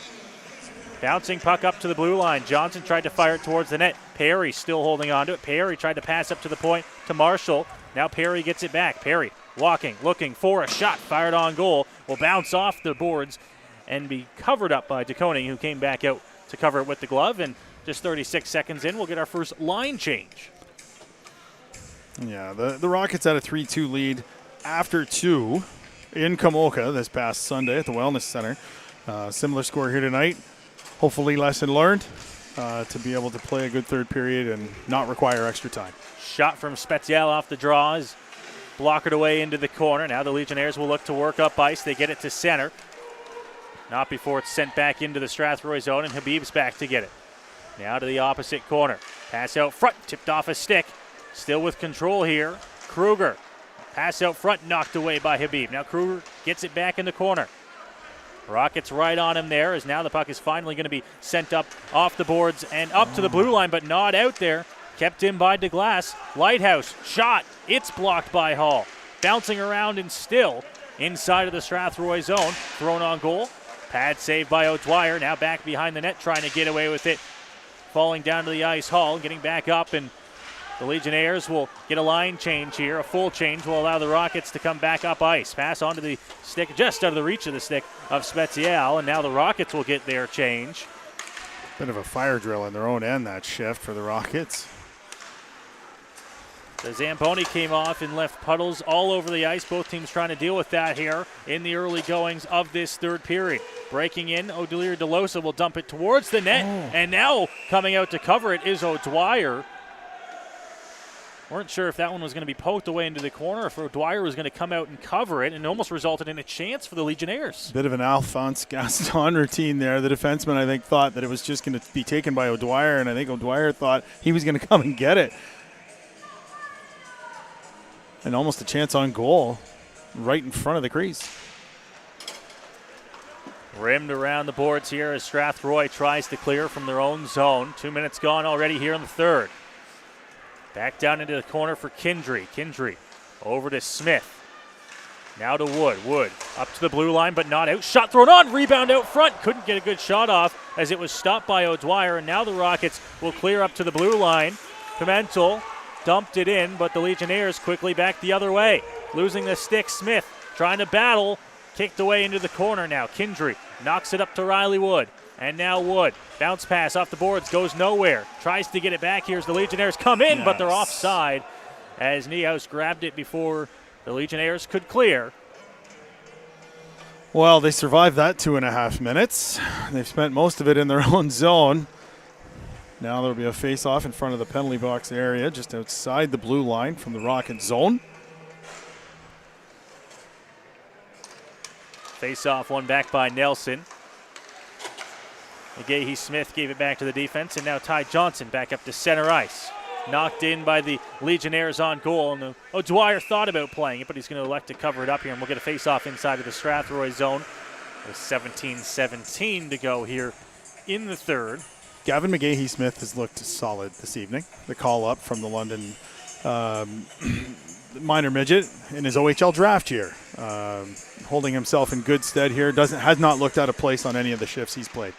Bouncing puck up to the blue line. Johnson tried to fire it towards the net. Perry still holding on to it. Perry tried to pass up to the point to Marshall. Now Perry gets it back. Perry walking, looking for a shot. Fired on goal. Will bounce off the boards and be covered up by DeConing, who came back out to cover it with the glove. And just 36 seconds in, we'll get our first line change. Yeah, the Rockets had a 3-2 lead after 2 in Kamoka this past Sunday at the Wellness Center. Similar score here tonight. Hopefully lesson learned to be able to play a good third period and not require extra time. Shot from Spezial off the draw is blockered away into the corner. Now the Legionnaires will look to work up ice. They get it to center. Not before it's sent back into the Strathroy zone, and Habib's back to get it. Now to the opposite corner. Pass out front, tipped off a stick. Still with control here. Kruger. Pass out front, knocked away by Habib. Now Kruger gets it back in the corner. Rockets right on him there, as now the puck is finally going to be sent up off the boards and up to the blue line, but not out there. Kept in by DeGlass. Lighthouse, shot. It's blocked by Hall. Bouncing around and still inside of the Strathroy zone. Thrown on goal. Pad saved by O'Dwyer. Now back behind the net, trying to get away with it. Falling down to the ice. Hall getting back up, and the Legionnaires will get a line change here. A full change will allow the Rockets to come back up ice. Pass onto the stick, just out of the reach of the stick of Spezial, and now the Rockets will get their change. Bit of a fire drill in their own end, that shift for the Rockets. The Zamboni came off and left puddles all over the ice. Both teams trying to deal with that here in the early goings of this third period. Breaking in, O'Leary DeLosa will dump it towards the net. And now coming out to cover it is O'Dwyer. Weren't sure if that one was going to be poked away into the corner, or if O'Dwyer was going to come out and cover it, and almost resulted in a chance for the Legionnaires. Bit of an Alphonse Gaston routine there. The defenseman, I think, thought that it was just going to be taken by O'Dwyer, and I think O'Dwyer thought he was going to come and get it. And almost a chance on goal right in front of the crease. Rimmed around the boards here as Strathroy tries to clear from their own zone. 2 minutes gone already here in the third. Back down into the corner for Kindry. Kindry over to Smith. Now to Wood. Wood up to the blue line, but not out. Shot thrown on. Rebound out front. Couldn't get a good shot off as it was stopped by O'Dwyer. And now the Rockets will clear up to the blue line. Pimentel dumped it in, but the Legionnaires quickly back the other way. Losing the stick, Smith trying to battle. Kicked away into the corner now. Kindry knocks it up to Riley Wood. And now Wood. Bounce pass off the boards, goes nowhere. Tries to get it back. Here's the Legionnaires come in, but they're offside as Niehaus grabbed it before the Legionnaires could clear. Well, they survived that 2.5 minutes. They've spent most of it in their own zone. Now there'll be a face-off in front of the penalty box area, just outside the blue line from the Rocket zone. Face-off, one back by Nelson. McGahee Smith gave it back to the defense, and now Ty Johnson back up to center ice. Knocked in by the Legionnaires on goal, and O'Dwyer thought about playing it, but he's going to elect to cover it up here, and we'll get a face-off inside of the Strathroy zone with 17-17 to go here in the third. Gavin McGahee Smith has looked solid this evening. The call up from the London minor midget in his OHL draft year. Holding himself in good stead here. Has not looked out of place on any of the shifts he's played.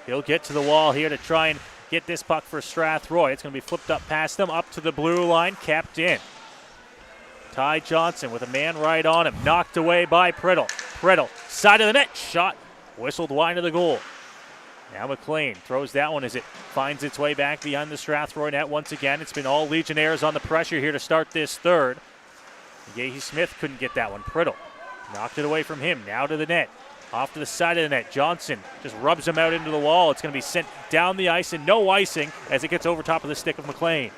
He'll get to the wall here to try and get this puck for Strathroy. It's going to be flipped up past them, up to the blue line, capped in. Ty Johnson with a man right on him, knocked away by Priddle. Priddle, side of the net, shot, whistled wide of the goal. Now McLean throws that one as it finds its way back behind the Strathroy net once again. It's been all Legionnaires on the pressure here to start this third. McGahee Smith couldn't get that one. Priddle knocked it away from him, now to the net. Off to the side of the net. Johnson just rubs him out into the wall. It's going to be sent down the ice and no icing as it gets over top of the stick of McLean.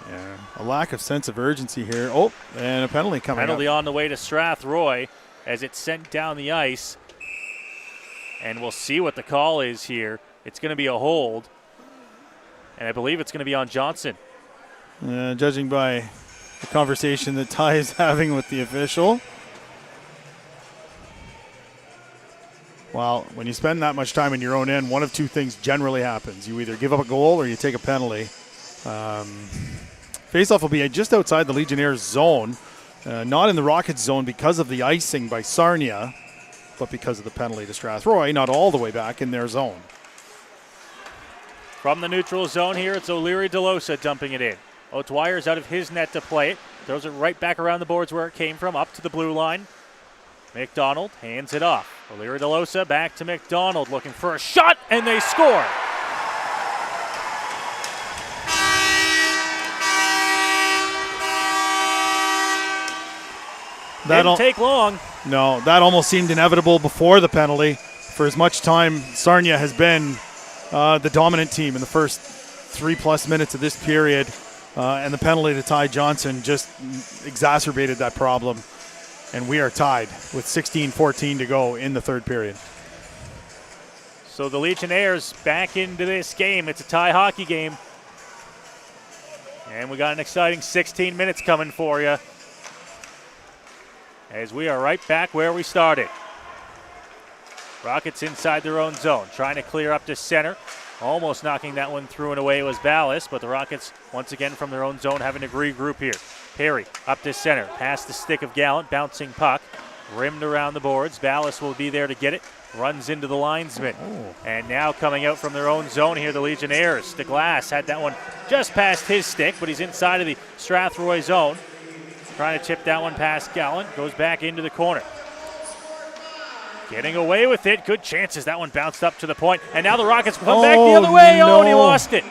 Yeah, a lack of sense of urgency here. Oh, and a penalty coming up. Penalty on the way to Strathroy as it's sent down the ice. And we'll see what the call is here. It's going to be a hold. And I believe it's going to be on Johnson. Judging by the conversation that Ty is having with the official. Well, when you spend that much time in your own end, one of two things generally happens. You either give up a goal or you take a penalty. Faceoff will be just outside the Legionnaires' zone, not in the Rockets' zone because of the icing by Sarnia, but because of the penalty to Strathroy, not all the way back in their zone. From the neutral zone here, it's O'Leary DeLosa dumping it in. O'Dwyer's out of his net to play it. Throws it right back around the boards where it came from, up to the blue line. McDonald hands it off. O'Leary DeLosa back to McDonald looking for a shot, and they score. Didn't take long. No, that almost seemed inevitable before the penalty. For as much time Sarnia has been the dominant team in the first 3+ minutes of this period, and the penalty to Ty Johnson just exacerbated that problem. And we are tied with 16-14 to go in the third period. So the Legionnaires back into this game. It's a tie hockey game. And we got an exciting 16 minutes coming for you, as we are right back where we started. Rockets inside their own zone, trying to clear up to center. Almost knocking that one through and away was Ballas, but the Rockets, once again from their own zone, having to regroup here. Perry up to center, past the stick of Gallant, bouncing puck, rimmed around the boards. Ballas will be there to get it, runs into the linesman. And now coming out from their own zone here, the Legionnaires. DeGlass had that one just past his stick, but he's inside of the Strathroy zone. Trying to tip that one past Gallant, goes back into the corner. Getting away with it, good chances. That one bounced up to the point, and now the Rockets come back the other way. Oh, and he lost it.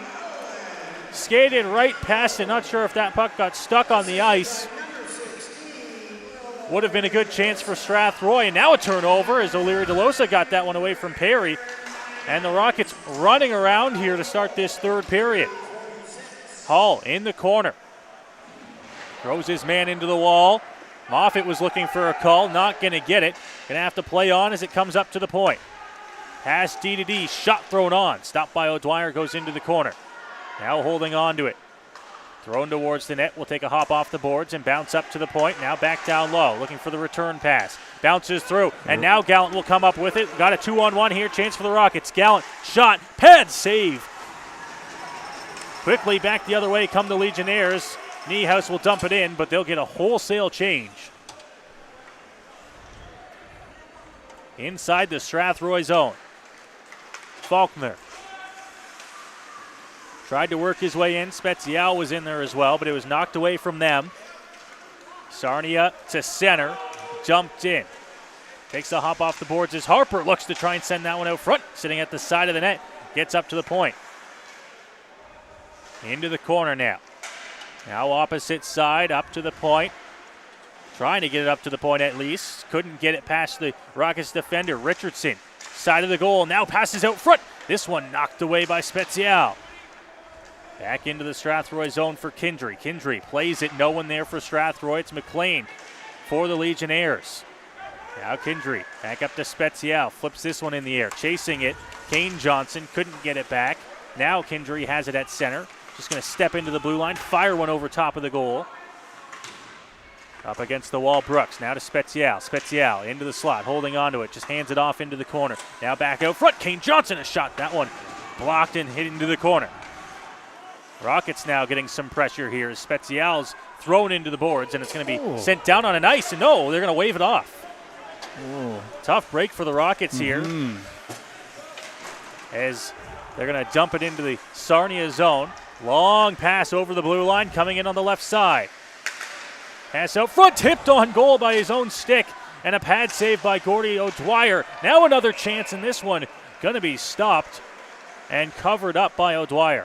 skated right past it. Not sure if that puck got stuck on the ice. Would have been a good chance for Strathroy. And now a turnover as O'Leary DeLosa got that one away from Perry. And the Rockets running around here to start this third period. Hall in the corner. Throws his man into the wall. Moffett was looking for a call, not going to get it. Going to have to play on as it comes up to the point. Pass D to D, shot thrown on. Stopped by O'Dwyer, goes into the corner. Now holding on to it. Thrown towards the net, will take a hop off the boards and bounce up to the point. Now back down low, looking for the return pass. Bounces through, and now Gallant will come up with it. Got a 2-on-1 here, chance for the Rockets. Gallant, shot, pad save. Quickly back the other way come the Legionnaires. Niehaus will dump it in, but they'll get a wholesale change. Inside the Strathroy zone. Faulkner. Tried to work his way in. Spezial was in there as well, but it was knocked away from them. Sarnia to center. Jumped in. Takes a hop off the boards as Harper looks to try and send that one out front. Sitting at the side of the net. Gets up to the point. Into the corner now. Now opposite side, up to the point. Trying to get it up to the point at least. Couldn't get it past the Rockets defender. Richardson, side of the goal, now passes out front. This one knocked away by Spezial. Back into the Strathroy zone for Kindry. Kindry plays it, no one there for Strathroy. It's McLean for the Legionnaires. Now Kindry, back up to Spezial. Flips this one in the air, chasing it. Kane Johnson couldn't get it back. Now Kindry has it at center. Just going to step into the blue line, fire one over top of the goal. Up against the wall, Brooks. Now to Spezial. Spezial into the slot, holding on to it. Just hands it off into the corner. Now back out front. Kane Johnson, a shot. That one blocked and hit into the corner. Rockets now getting some pressure here as Spezial's thrown into the boards, and it's going to be sent down on an ice. And no, they're going to wave it off. Tough break for the Rockets here. As they're going to dump it into the Sarnia zone. Long pass over the blue line, coming in on the left side. Pass out front, tipped on goal by his own stick, and a pad save by Gordy O'Dwyer. Now another chance in this one, going to be stopped and covered up by O'Dwyer.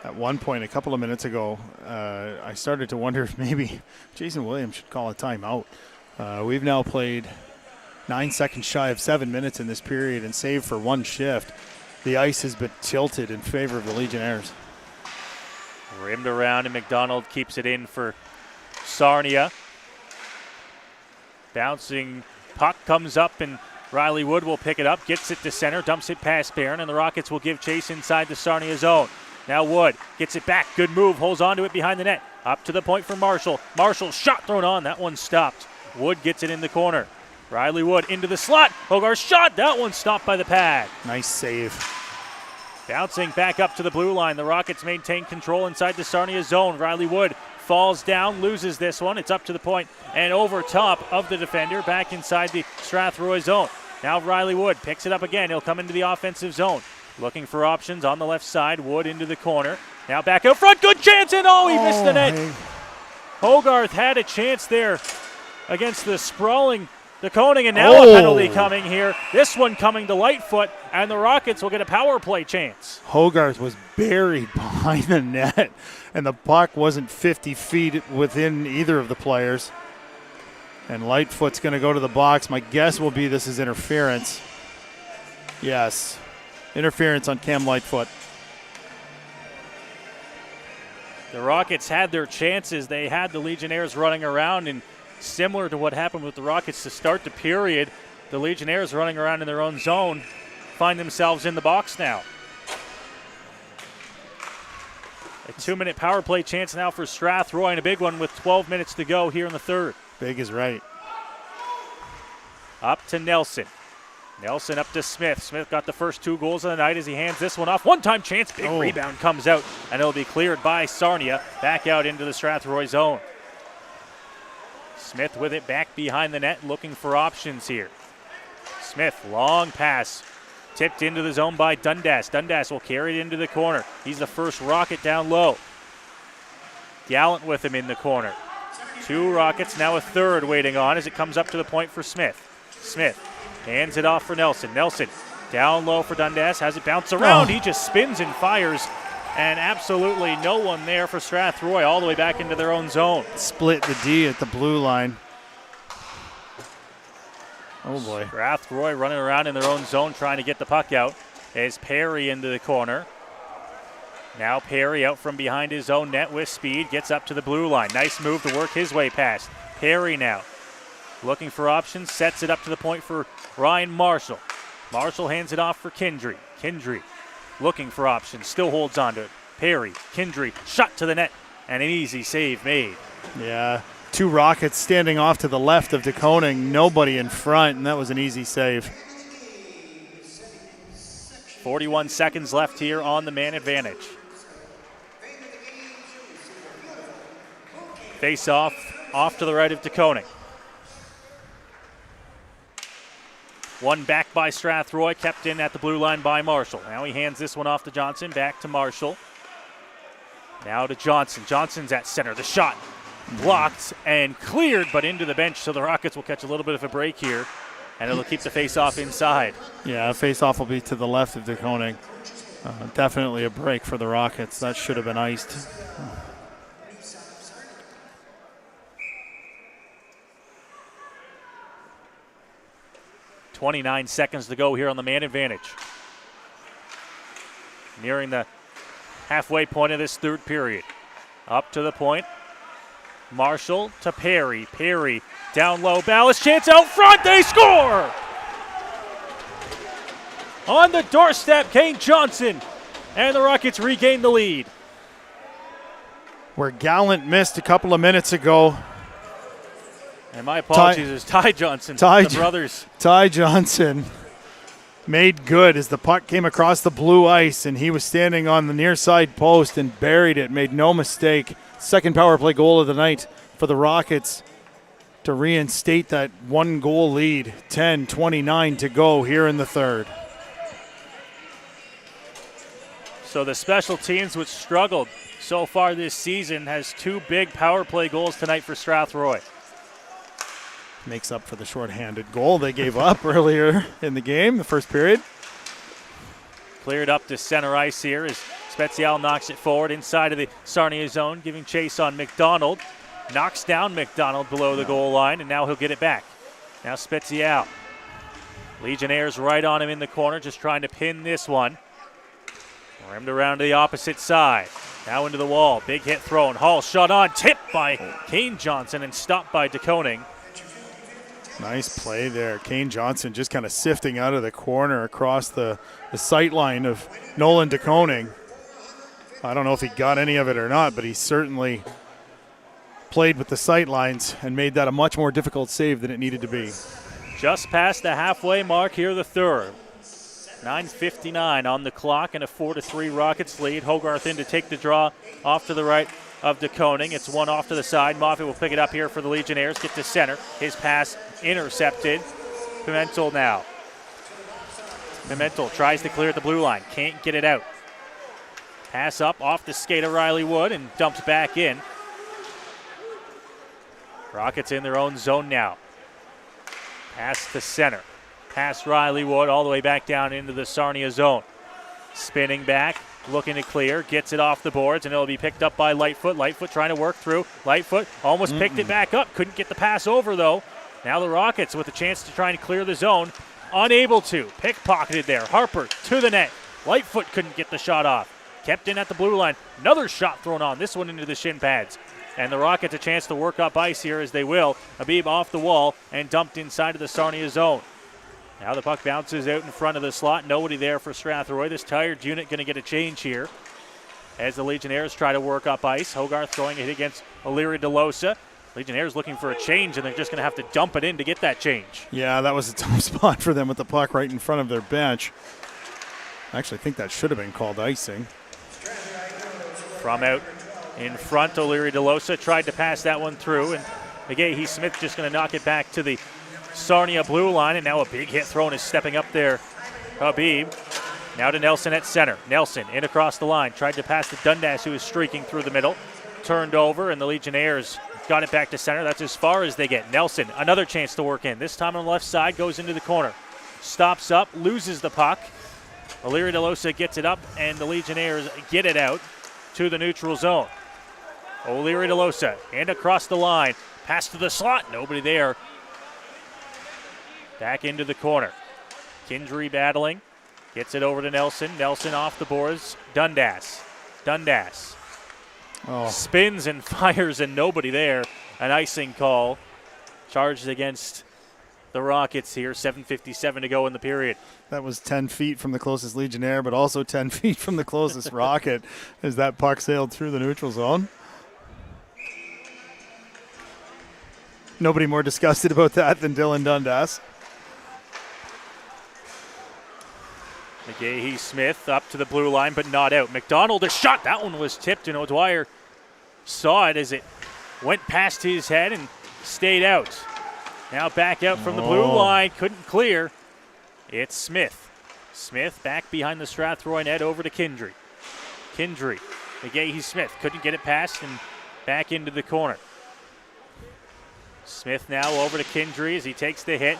At one point, a couple of minutes ago, I started to wonder if maybe Jason Williams should call a timeout. We've now played 9 seconds shy of 7 minutes in this period, and save for one shift. The ice has been tilted in favor of the Legionnaires. Rimmed around, and McDonald keeps it in for Sarnia. Bouncing puck comes up, and Riley Wood will pick it up, gets it to center, dumps it past Barron, and the Rockets will give chase inside the Sarnia zone. Now Wood gets it back, good move, holds on to it behind the net. Up to the point for Marshall. Marshall shot thrown on, that one stopped. Wood gets it in the corner. Riley Wood into the slot. Hogarth shot. That one stopped by the pad. Nice save. Bouncing back up to the blue line. The Rockets maintain control inside the Sarnia zone. Riley Wood falls down, loses this one. It's up to the point and over top of the defender, back inside the Strathroy zone. Now Riley Wood picks it up again. He'll come into the offensive zone. Looking for options on the left side. Wood into the corner. Now back out front. Good chance, and he missed the net. Hey. Hogarth had a chance there against the sprawling De Koning, and now a penalty coming here. This one coming to Lightfoot, and the Rockets will get a power play chance. Hogarth was buried behind the net, and the puck wasn't 50 feet within either of the players. And Lightfoot's going to go to the box. My guess will be this is interference. Yes, interference on Cam Lightfoot. The Rockets had their chances. They had the Legionnaires running around, and similar to what happened with the Rockets to start the period, the Legionnaires running around in their own zone find themselves in the box now. A 2-minute power play chance now for Strathroy, and a big one with 12 minutes to go here in the third. Big is right. Up to Nelson. Nelson up to Smith. Smith got the first 2 goals of the night as he hands this one off. One-time chance, big rebound comes out, and it'll be cleared by Sarnia back out into the Strathroy zone. Smith with it back behind the net, looking for options here. Smith, long pass, tipped into the zone by Dundas. Dundas will carry it into the corner. He's the first Rocket down low. Gallant with him in the corner. 2 Rockets, now a third waiting on as it comes up to the point for Smith. Smith hands it off for Nelson. Nelson down low for Dundas, has it bounce around. He just spins and fires and absolutely no one there for Strathroy, all the way back into their own zone. Split the D at the blue line. Oh boy. Strathroy running around in their own zone trying to get the puck out. As Perry into the corner. Now Perry out from behind his own net with speed, gets up to the blue line. Nice move to work his way past. Perry now looking for options, sets it up to the point for Ryan Marshall. Marshall hands it off for Kindry. Kindry looking for options, still holds on to it. Perry, Kindry, shot to the net, and an easy save made. Yeah, 2 Rockets standing off to the left of DeConing, nobody in front, and that was an easy save. 41 seconds left here on the man advantage. Face off to the right of DeConing. One back by Strathroy, kept in at the blue line by Marshall. Now he hands this one off to Johnson, back to Marshall. Now to Johnson. Johnson's at center. The shot blocked and cleared, but into the bench, so the Rockets will catch a little bit of a break here, and it'll keep the face-off inside. Yeah, face-off will be to the left of DeConing. Definitely a break for the Rockets. That should have been iced. 29 seconds to go here on the man advantage. Nearing the halfway point of this third period. Up to the point. Marshall to Perry. Perry down low. Ballast chance out front. They score! On the doorstep, Kane Johnson. And the Rockets regain the lead. Where Gallant missed a couple of minutes ago. And my apologies, it's Ty Johnson, the brothers. Ty Johnson made good as the puck came across the blue ice, and he was standing on the near side post and buried it, made no mistake. Second power play goal of the night for the Rockets to reinstate that 1-goal lead. 10:29 to go here in the third. So the special teams, which struggled so far this season, has 2 big power play goals tonight for Strathroy. Makes up for the shorthanded goal they gave up earlier in the game, the first period. Cleared up to center ice here as Spezial knocks it forward inside of the Sarnia zone, giving chase on McDonald. Knocks down McDonald below the goal line, and now he'll get it back. Now Spezial. Legionnaires right on him in the corner, just trying to pin this one. Rimmed around to the opposite side. Now into the wall. Big hit thrown. Hall shot on. Tipped by Kane Johnson and stopped by DeConing. Nice play there. Kane Johnson just kind of sifting out of the corner across the sight line of Nolan DeConing. I don't know if he got any of it or not, but he certainly played with the sight lines and made that a much more difficult save than it needed to be. Just past the halfway mark here, the third. 9:59 on the clock and a 4-3 Rockets lead. Hogarth in to take the draw off to the right of DeConing. It's one off to the side. Moffitt will pick it up here for the Legionnaires. Get to center. His pass intercepted. Pimentel now. Pimentel tries to clear at the blue line. Can't get it out. Pass up off the skate of Riley Wood and dumped back in. Rockets in their own zone now. Pass to center. Past Riley Wood all the way back down into the Sarnia zone. Spinning back, looking to clear, gets it off the boards, and it'll be picked up by Lightfoot. Lightfoot trying to work through. Lightfoot almost picked it back up. Couldn't get the pass over, though. Now the Rockets with a chance to try and clear the zone. Unable to. Pickpocketed there. Harper to the net. Lightfoot couldn't get the shot off. Kept in at the blue line. Another shot thrown on. This one into the shin pads. And the Rockets a chance to work up ice here as they will. Habib off the wall and dumped inside of the Sarnia zone. Now the puck bounces out in front of the slot. Nobody there for Strathroy. This tired unit going to get a change here as the Legionnaires try to work up ice. Hogarth throwing it against O'Leary DeLosa. Legionnaires looking for a change, and they're just going to have to dump it in to get that change. Yeah, that was a tough spot for them with the puck right in front of their bench. I actually think that should have been called icing. From out in front, O'Leary DeLosa tried to pass that one through, and McGahee Smith just going to knock it back to the Sarnia blue line, and now a big hit thrown is stepping up there. Habib. Now to Nelson at center. Nelson in across the line. Tried to pass to Dundas, who is streaking through the middle. Turned over, and the Legionnaires got it back to center. That's as far as they get. Nelson, another chance to work in. This time on the left side, goes into the corner. Stops up, loses the puck. O'Leary DeLosa gets it up, and the Legionnaires get it out to the neutral zone. O'Leary DeLosa, and across the line. Pass to the slot, nobody there. Back into the corner. Kindry battling, gets it over to Nelson. Nelson off the boards. Dundas spins and fires, and nobody there. An icing call charged against the Rockets here. 7:57 to go in the period. That was 10 feet from the closest Legionnaire, but also 10 feet from the closest Rocket as that puck sailed through the neutral zone. Nobody more disgusted about that than Dylan Dundas. McGahee Smith up to the blue line, but not out. McDonald, a shot. That one was tipped, and O'Dwyer saw it as it went past his head and stayed out. Now back out from the blue line. Couldn't clear. It's Smith. Smith back behind the Strathroy net over to Kindry. Kindry. McGahee Smith couldn't get it past and back into the corner. Smith now over to Kindry as he takes the hit.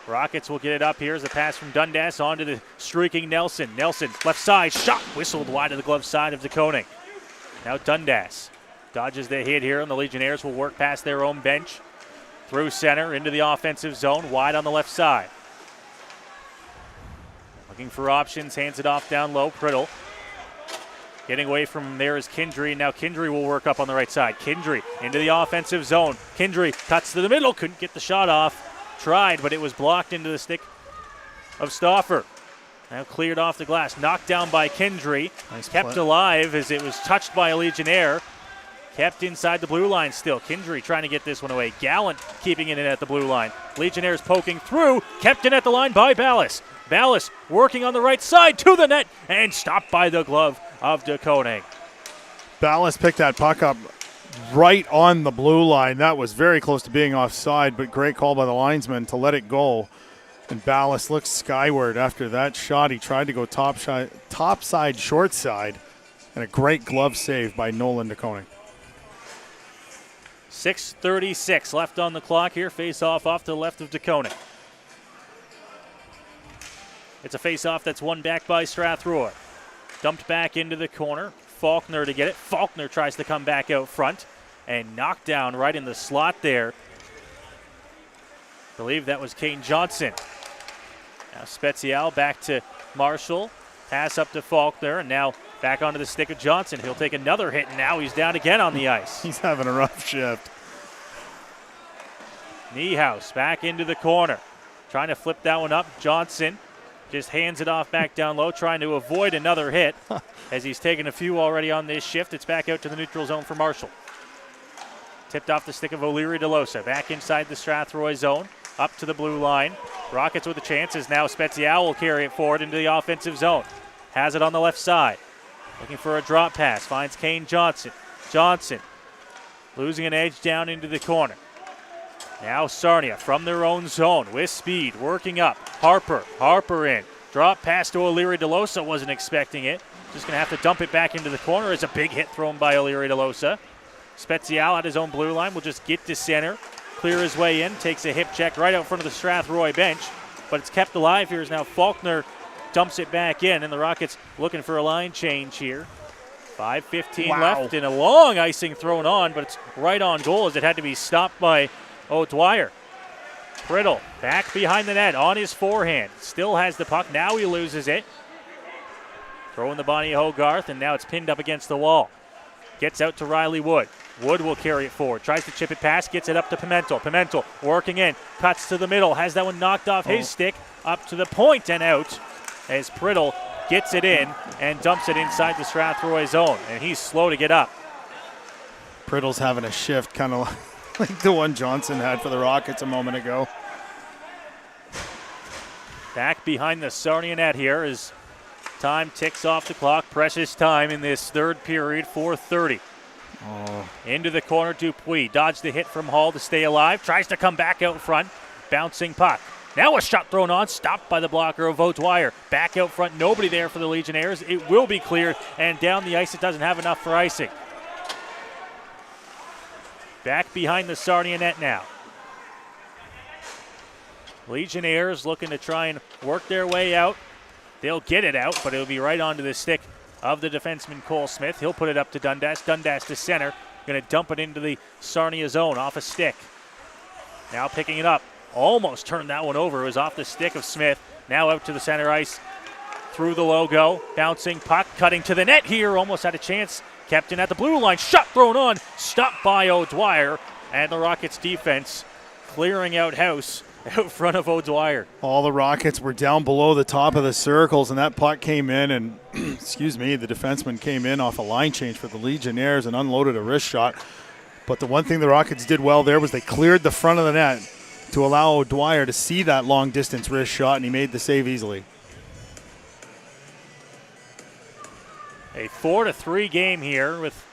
Rockets will get it up. Here's a pass from Dundas onto the streaking Nelson. Nelson, left side, shot, whistled wide of the glove side of DeConing. Now Dundas dodges the hit here, and the Legionnaires will work past their own bench. Through center, into the offensive zone, wide on the left side. Looking for options, hands it off down low. Priddle. Getting away from there is Kindry. Now Kindry will work up on the right side. Kindry into the offensive zone. Kindry cuts to the middle, couldn't get the shot off. Tried, but it was blocked into the stick of Stauffer. Now cleared off the glass. Knocked down by Kindry. Nice kept play. alive as it was touched by a Legionnaire. Kept inside the blue line still. Kindry trying to get this one away. Gallant keeping it in at the blue line. Legionnaires poking through. Kept in at the line by Ballas. Ballas working on the right side to the net and stopped by the glove of DeConing. Ballas picked that puck up right on the blue line. That was very close to being offside, but great call by the linesman to let it go. And Ballas looks skyward after that shot. He tried to go top side, short side, and a great glove save by Nolan DeConing. 6:36 left on the clock here. Face-off off to the left of DeConing. It's a face-off that's won back by Strathroy. Dumped back into the corner. Faulkner to get it. Faulkner tries to come back out front and knocked down right in the slot there. I believe that was Kane Johnson. Now Spezial back to Marshall. Pass up to Faulkner, and now back onto the stick of Johnson. He'll take another hit, and now he's down again on the ice. He's having a rough shift. Niehaus back into the corner. Trying to flip that one up. Johnson just hands it off back down low, trying to avoid another hit as he's taken a few already on this shift. It's back out to the neutral zone for Marshall. Tipped off the stick of O'Leary DeLosa. Back inside the Strathroy zone, up to the blue line. Rockets with the chances. Now Spezial will carry it forward into the offensive zone. Has it on the left side. Looking for a drop pass. Finds Kane Johnson. Johnson losing an edge down into the corner. Now Sarnia from their own zone with speed, working up. Harper in. Drop pass to O'Leary DeLosa, wasn't expecting it. Just going to have to dump it back into the corner as a big hit thrown by O'Leary DeLosa. Spezial at his own blue line will just get to center, clear his way in, takes a hip check right out front of the Strathroy bench, but it's kept alive here as now Faulkner dumps it back in, and the Rockets looking for a line change here. 5:15 left and a long icing thrown on, but it's right on goal as it had to be stopped by O'Dwyer. Priddle back behind the net on his forehand. Still has the puck. Now he loses it. Throwing the body of Hogarth, and now it's pinned up against the wall. Gets out to Riley Wood. Wood will carry it forward. Tries to chip it past. Gets it up to Pimentel. Pimentel working in. Cuts to the middle. Has that one knocked off his stick. Up to the point and out as Priddle gets it in and dumps it inside the Strathroy zone. And he's slow to get up. Priddle's having a shift, kind of like the one Johnson had for the Rockets a moment ago. Back behind the Sarnia net here as time ticks off the clock. Precious time in this third period, 4:30. Into the corner, Dupuis. Dodged the hit from Hall to stay alive. Tries to come back out front. Bouncing puck. Now a shot thrown on, stopped by the blocker of O'Dwyer. Back out front, nobody there for the Legionnaires. It will be cleared, and down the ice it doesn't have enough for icing. Back behind the Sarnia net now. Legionnaires looking to try and work their way out. They'll get it out, but it'll be right onto the stick of the defenseman Cole Smith. He'll put it up to Dundas. Dundas to center. Going to dump it into the Sarnia zone off a stick. Now picking it up. Almost turned that one over. It was off the stick of Smith. Now out to the center ice. Through the logo. Bouncing puck. Cutting to the net here. Almost had a chance. Kept in at the blue line. Shot thrown on. Stopped by O'Dwyer. And the Rockets defense clearing out house out front of O'Dwyer. All the Rockets were down below the top of the circles, and that puck came in, and excuse me, the defenseman came in off a line change for the Legionnaires and unloaded a wrist shot. But the one thing the Rockets did well there was they cleared the front of the net to allow O'Dwyer to see that long distance wrist shot, and he made the save easily. A 4-3 game here with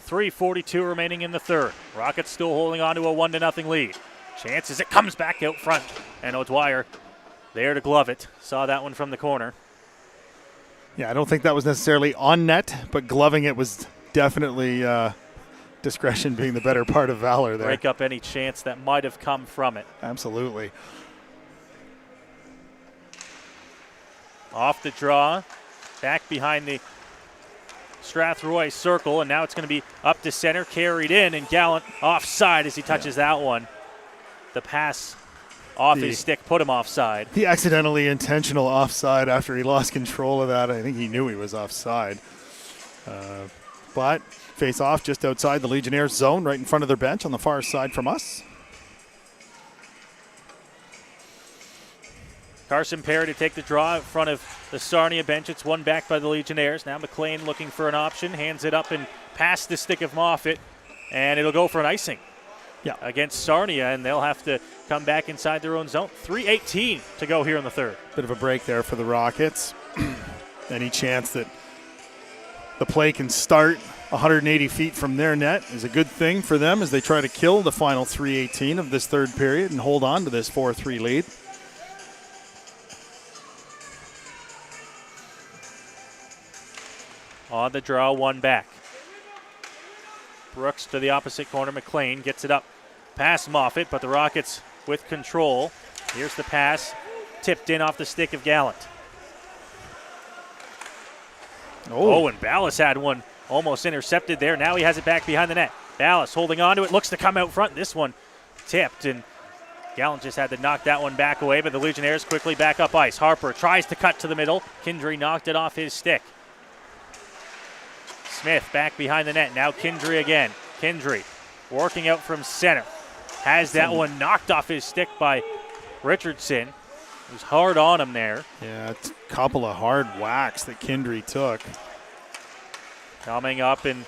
3:42 remaining in the third. Rockets still holding on to a 1-0 lead. Chances it comes back out front, and O'Dwyer there to glove it. Saw that one from the corner. Yeah, I don't think that was necessarily on net, but gloving it was definitely discretion being the better part of valor there. Break up any chance that might have come from it. Absolutely. Off the draw, back behind the Strathroy circle, and now it's going to be up to center, carried in, and Gallant offside as he touches that one. The pass off his stick put him offside. He accidentally intentional offside after he lost control of that. I think he knew he was offside. But face off just outside the Legionnaires zone, right in front of their bench on the far side from us. Carson Perry to take the draw in front of the Sarnia bench. It's one back by the Legionnaires. Now McLean looking for an option, hands it up and past the stick of Moffett, and it'll go for an icing. Yeah. Against Sarnia, and they'll have to come back inside their own zone. 3:18 to go here in the third. Bit of a break there for the Rockets. Any chance that the play can start 180 feet from their net is a good thing for them as they try to kill the final 3:18 of this third period and hold on to this 4-3 lead. On the draw, one back. Brooks to the opposite corner. McLean gets it up past Moffett, but the Rockets with control. Here's the pass, tipped in off the stick of Gallant. Oh, and Ballas had one almost intercepted there. Now he has it back behind the net. Ballas holding on to it, looks to come out front. This one tipped, and Gallant just had to knock that one back away, but the Legionnaires quickly back up ice. Harper tries to cut to the middle. Kindry knocked it off his stick. Smith back behind the net. Now Kindry again. Kindry working out from center. Has that one knocked off his stick by Richardson. It was hard on him there. Yeah, it's a couple of hard whacks that Kindry took. Coming up and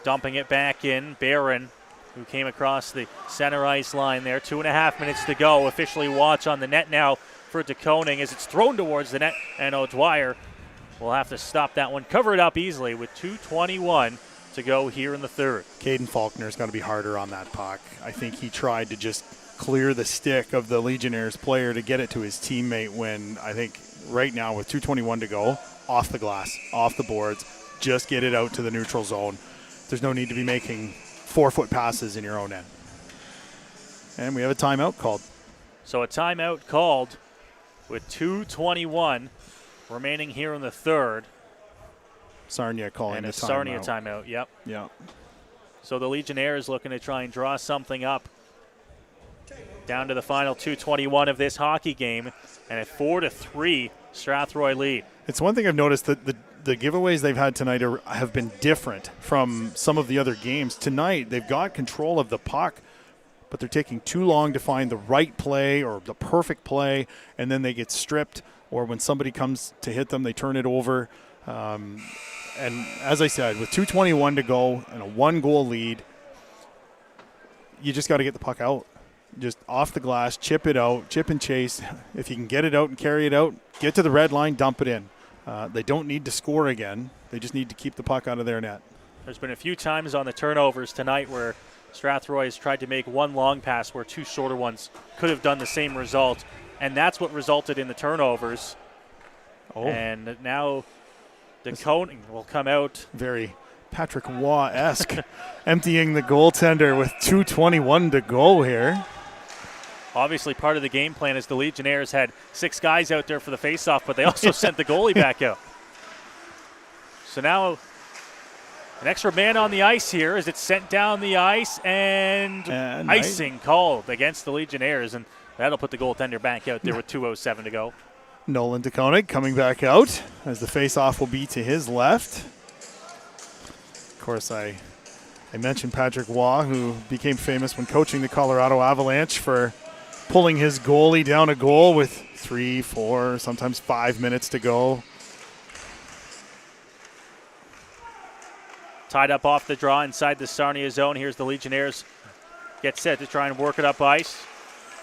dumping it back in. Barron, who came across the center ice line there. 2.5 minutes to go. Officially watch on the net now for DeConing as it's thrown towards the net, and O'Dwyer will have to stop that one. Cover it up easily with 2:21 to go here in the third. Caden Faulkner's got to be harder on that puck. I think he tried to just clear the stick of the Legionnaires player to get it to his teammate when I think right now with 2:21 to go, off the glass, off the boards, just get it out to the neutral zone. There's no need to be making 4-foot passes in your own end. And we have a timeout called. So a timeout called with 2:21 remaining here in the third. Sarnia calling and the a timeout. Sarnia timeout, yep. Yeah. So the Legionnaires looking to try and draw something up down to the final 2:21 of this hockey game, and a 4-3 Strathroy lead. It's one thing I've noticed that the giveaways they've had tonight have been different from some of the other games. Tonight, they've got control of the puck, but they're taking too long to find the right play or the perfect play, and then they get stripped, or when somebody comes to hit them, they turn it over. And as I said, with 2:21 to go and a 1-goal lead, you just got to get the puck out. Just off the glass, chip it out, chip and chase. If you can get it out and carry it out, get to the red line, dump it in. They don't need to score again. They just need to keep the puck out of their net. There's been a few times on the turnovers tonight where Strathroy has tried to make one long pass where two shorter ones could have done the same result, and that's what resulted in the turnovers. Oh. And now DeConing will come out. Very Patrick Waugh-esque, emptying the goaltender with 2:21 to go here. Obviously, part of the game plan is the Legionnaires had 6 guys out there for the faceoff, but they also sent the goalie back out. So now an extra man on the ice here as it's sent down the ice, and icing called against the Legionnaires, and that'll put the goaltender back out there with 2:07 to go. Nolan DeKoning coming back out as the faceoff will be to his left. Of course, I mentioned Patrick Waugh, who became famous when coaching the Colorado Avalanche for pulling his goalie down a goal with 3, 4, sometimes 5 minutes to go. Tied up off the draw inside the Sarnia zone. Here's the Legionnaires get set to try and work it up ice.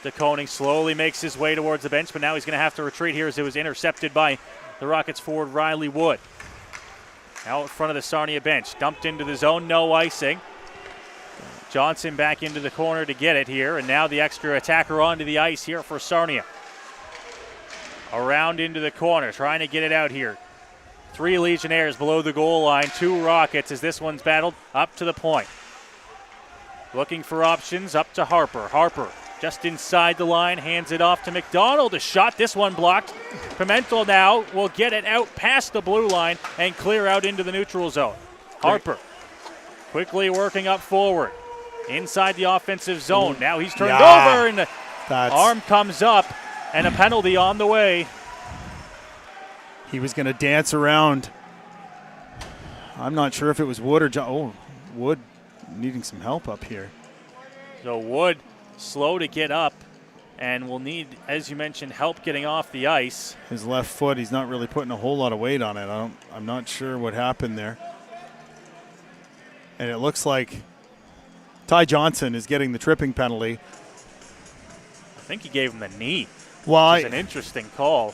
DeKoning slowly makes his way towards the bench, but now he's going to have to retreat here as it was intercepted by the Rockets forward Riley Wood. Now in front of the Sarnia bench, dumped into the zone, no icing. Johnson back into the corner to get it here, and now the extra attacker onto the ice here for Sarnia. Around into the corner, trying to get it out here. 3 Legionnaires below the goal line, 2 Rockets as this one's battled up to the point. Looking for options, up to Harper. Harper just inside the line, hands it off to McDonald. A shot, this one blocked. Pimentel now will get it out past the blue line and clear out into the neutral zone. Harper quickly working up forward. Inside the offensive zone. Now he's turned over and the arm comes up and a penalty on the way. He was going to dance around. I'm not sure if it was Wood or John. Oh, Wood needing some help up here. So Wood slow to get up and will need, as you mentioned, help getting off the ice. His left foot, he's not really putting a whole lot of weight on it. I'm not sure what happened there. And it looks like Ty Johnson is getting the tripping penalty. I think he gave him the knee. Well, it's an interesting call.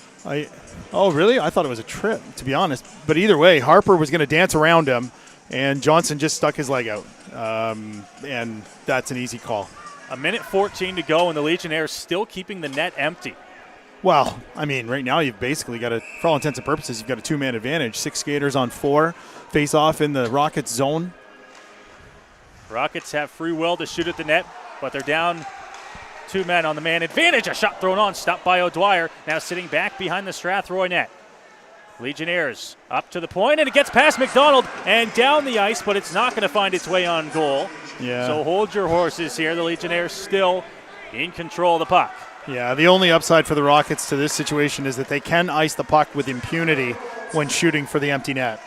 Oh, really? I thought it was a trip, to be honest. But either way, Harper was going to dance around him, and Johnson just stuck his leg out. And that's an easy call. 1:14 to go, and the Legionnaires still keeping the net empty. Well, I mean, right now you've basically got for all intents and purposes, you've got a 2-man advantage. 6 skaters on 4, face off in the Rockets zone. Rockets have free will to shoot at the net, but they're down 2 men on the man advantage. A shot thrown on, stopped by O'Dwyer. Now sitting back behind the Strathroy net. Legionnaires up to the point, and it gets past McDonald and down the ice, but it's not going to find its way on goal. Yeah. So hold your horses here. The Legionnaires still in control of the puck. Yeah, the only upside for the Rockets to this situation is that they can ice the puck with impunity when shooting for the empty net.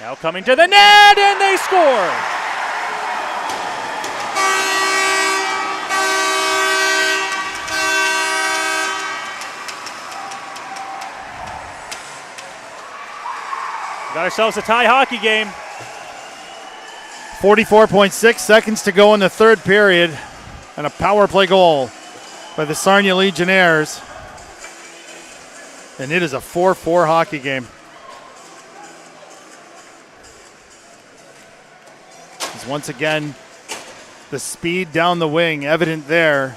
Now coming to the net, and they score! Got ourselves a tie hockey game. 44.6 seconds to go in the third period, and a power play goal by the Sarnia Legionnaires. And it is a 4-4 hockey game. As once again, the speed down the wing evident there,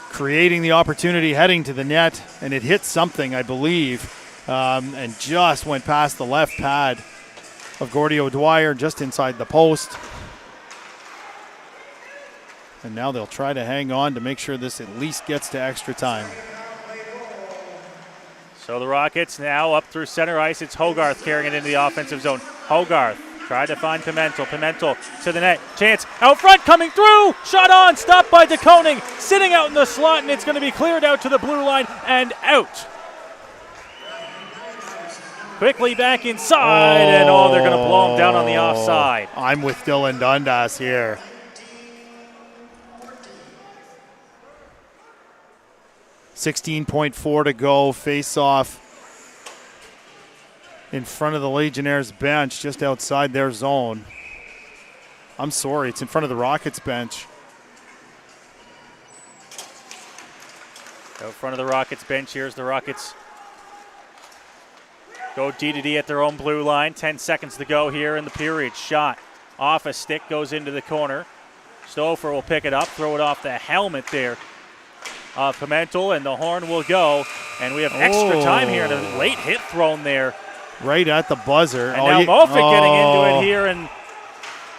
creating the opportunity heading to the net, and it hit something, I believe. And just went past the left pad of Gordy O'Dwyer, just inside the post. And now they'll try to hang on to make sure this at least gets to extra time. So the Rockets now up through center ice. It's Hogarth carrying it into the offensive zone. Hogarth tried to find Pimentel. Pimentel to the net. Chance out front, coming through. Shot on, stopped by DeKoning. Sitting out in the slot, and it's going to be cleared out to the blue line and out. Quickly back inside, and they're going to blow him down on the offside. I'm with Dylan Dundas here. .4 to go. Face off in front of the Legionnaires bench, just outside their zone. I'm sorry, it's in front of the Rockets bench. Out front of the Rockets bench, here's the Rockets. Go D-to-D at their own blue line. 10 seconds to go here in the period. Shot off a stick, goes into the corner. Stouffer will pick it up, throw it off the helmet there of Pimentel, and the horn will go. And we have extra time here, and a late hit thrown there. Right at the buzzer. And now Moffat getting into it here. And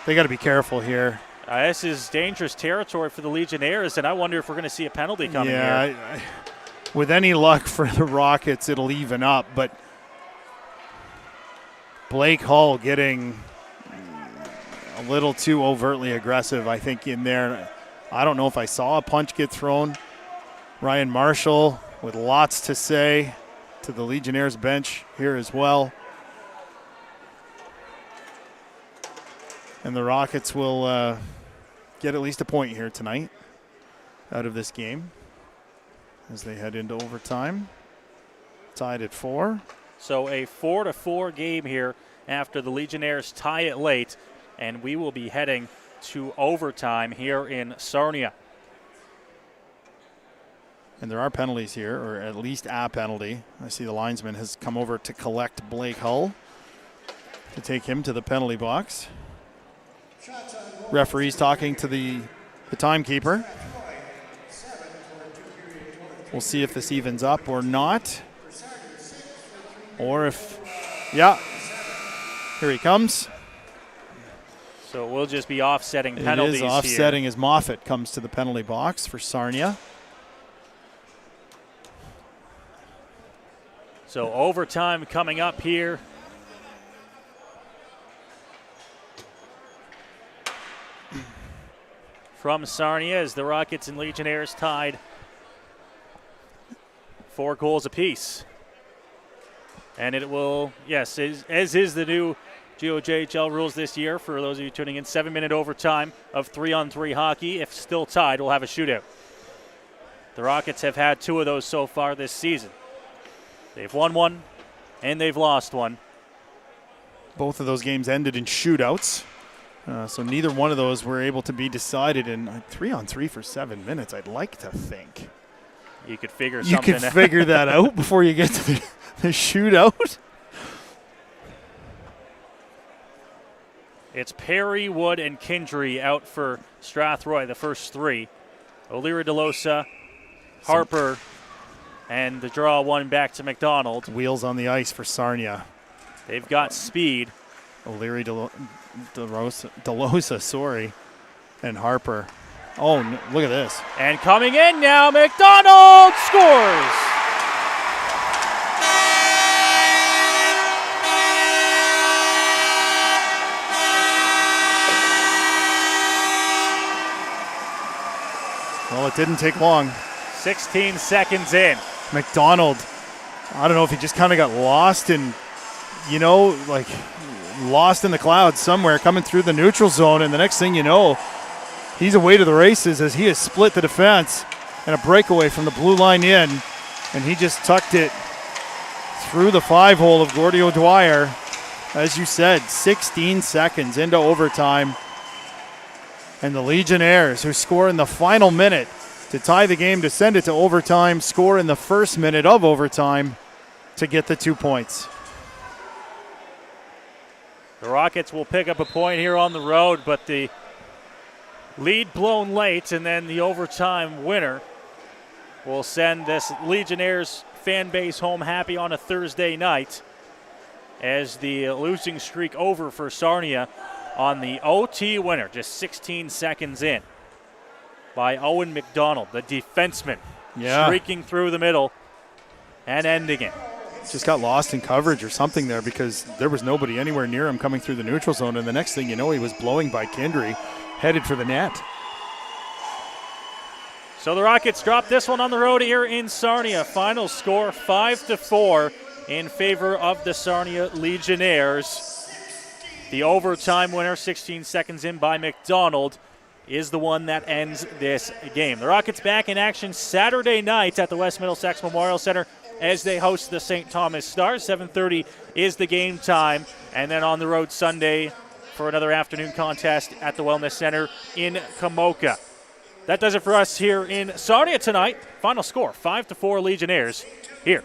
they got to be careful here. This is dangerous territory for the Legionnaires, and I wonder if we're going to see a penalty coming here. Yeah, with any luck for the Rockets, it'll even up, but Blake Hull getting a little too overtly aggressive, I think, in there. I don't know if I saw a punch get thrown. Ryan Marshall with lots to say to the Legionnaires bench here as well. And the Rockets will get at least a point here tonight out of this game as they head into overtime. Tied at 4. So a 4-4 game here after the Legionnaires tie it late, and we will be heading to overtime here in Sarnia. And there are penalties here, or at least a penalty. I see the linesman has come over to collect Blake Hull to take him to the penalty box. Referee's talking to the timekeeper. We'll see if this evens up or not. Or if, yeah, here he comes. So we'll just be offsetting penalties here. It is offsetting as Moffat comes to the penalty box for Sarnia. So overtime coming up here. From Sarnia as the Rockets and Legionnaires tied 4 goals apiece. And it will, yes, as is the new GOJHL rules this year, for those of you tuning in, 7-minute overtime of 3-on-3 hockey. If still tied, we'll have a shootout. The Rockets have had 2 of those so far this season. They've won 1 and they've lost 1. Both of those games ended in shootouts. So neither one of those were able to be decided in 3-on-3 for 7 minutes, I'd like to think. You could figure something out. You could figure that out before you get to the shootout. It's Perry, Wood, and Kindry out for Strathroy, the first 3. O'Leary, DeLosa, Harper, and the draw 1 back to McDonald. Wheels on the ice for Sarnia. They've got speed. O'Leary, DeLosa, sorry, and Harper. Oh, no, look at this. And coming in now, McDonald scores. Well, it didn't take long. 16 seconds in. McDonald, I don't know if he just kind of got lost in, lost in the clouds somewhere coming through the neutral zone, and the next thing you know, he's away to the races as he has split the defense and a breakaway from the blue line in, and he just tucked it through the 5-hole of Gordy O'Dwyer. As you said, 16 seconds into overtime, and the Legionnaires, who score in the final minute to tie the game, to send it to overtime, score in the first minute of overtime to get the 2 points. The Rockets will pick up a point here on the road, but the lead blown late, and then the overtime winner will send this Legionnaires fan base home happy on a Thursday night as the losing streak over for Sarnia on the OT winner, just 16 seconds in, by Owen McDonald, the defenseman, streaking through the middle and ending it. Just got lost in coverage or something there because there was nobody anywhere near him coming through the neutral zone, and the next thing you know, he was blowing by Kindry, headed for the net. So the Rockets drop this one on the road here in Sarnia. Final score 5-4 in favor of the Sarnia Legionnaires. The overtime winner, 16 seconds in by McDonald, is the one that ends this game. The Rockets back in action Saturday night at the West Middlesex Memorial Center as they host the St. Thomas Stars. 7:30 is the game time, and then on the road Sunday for another afternoon contest at the Wellness Center in Kamoka. That does it for us here in Sarnia tonight. Final score 5-4 Legionnaires here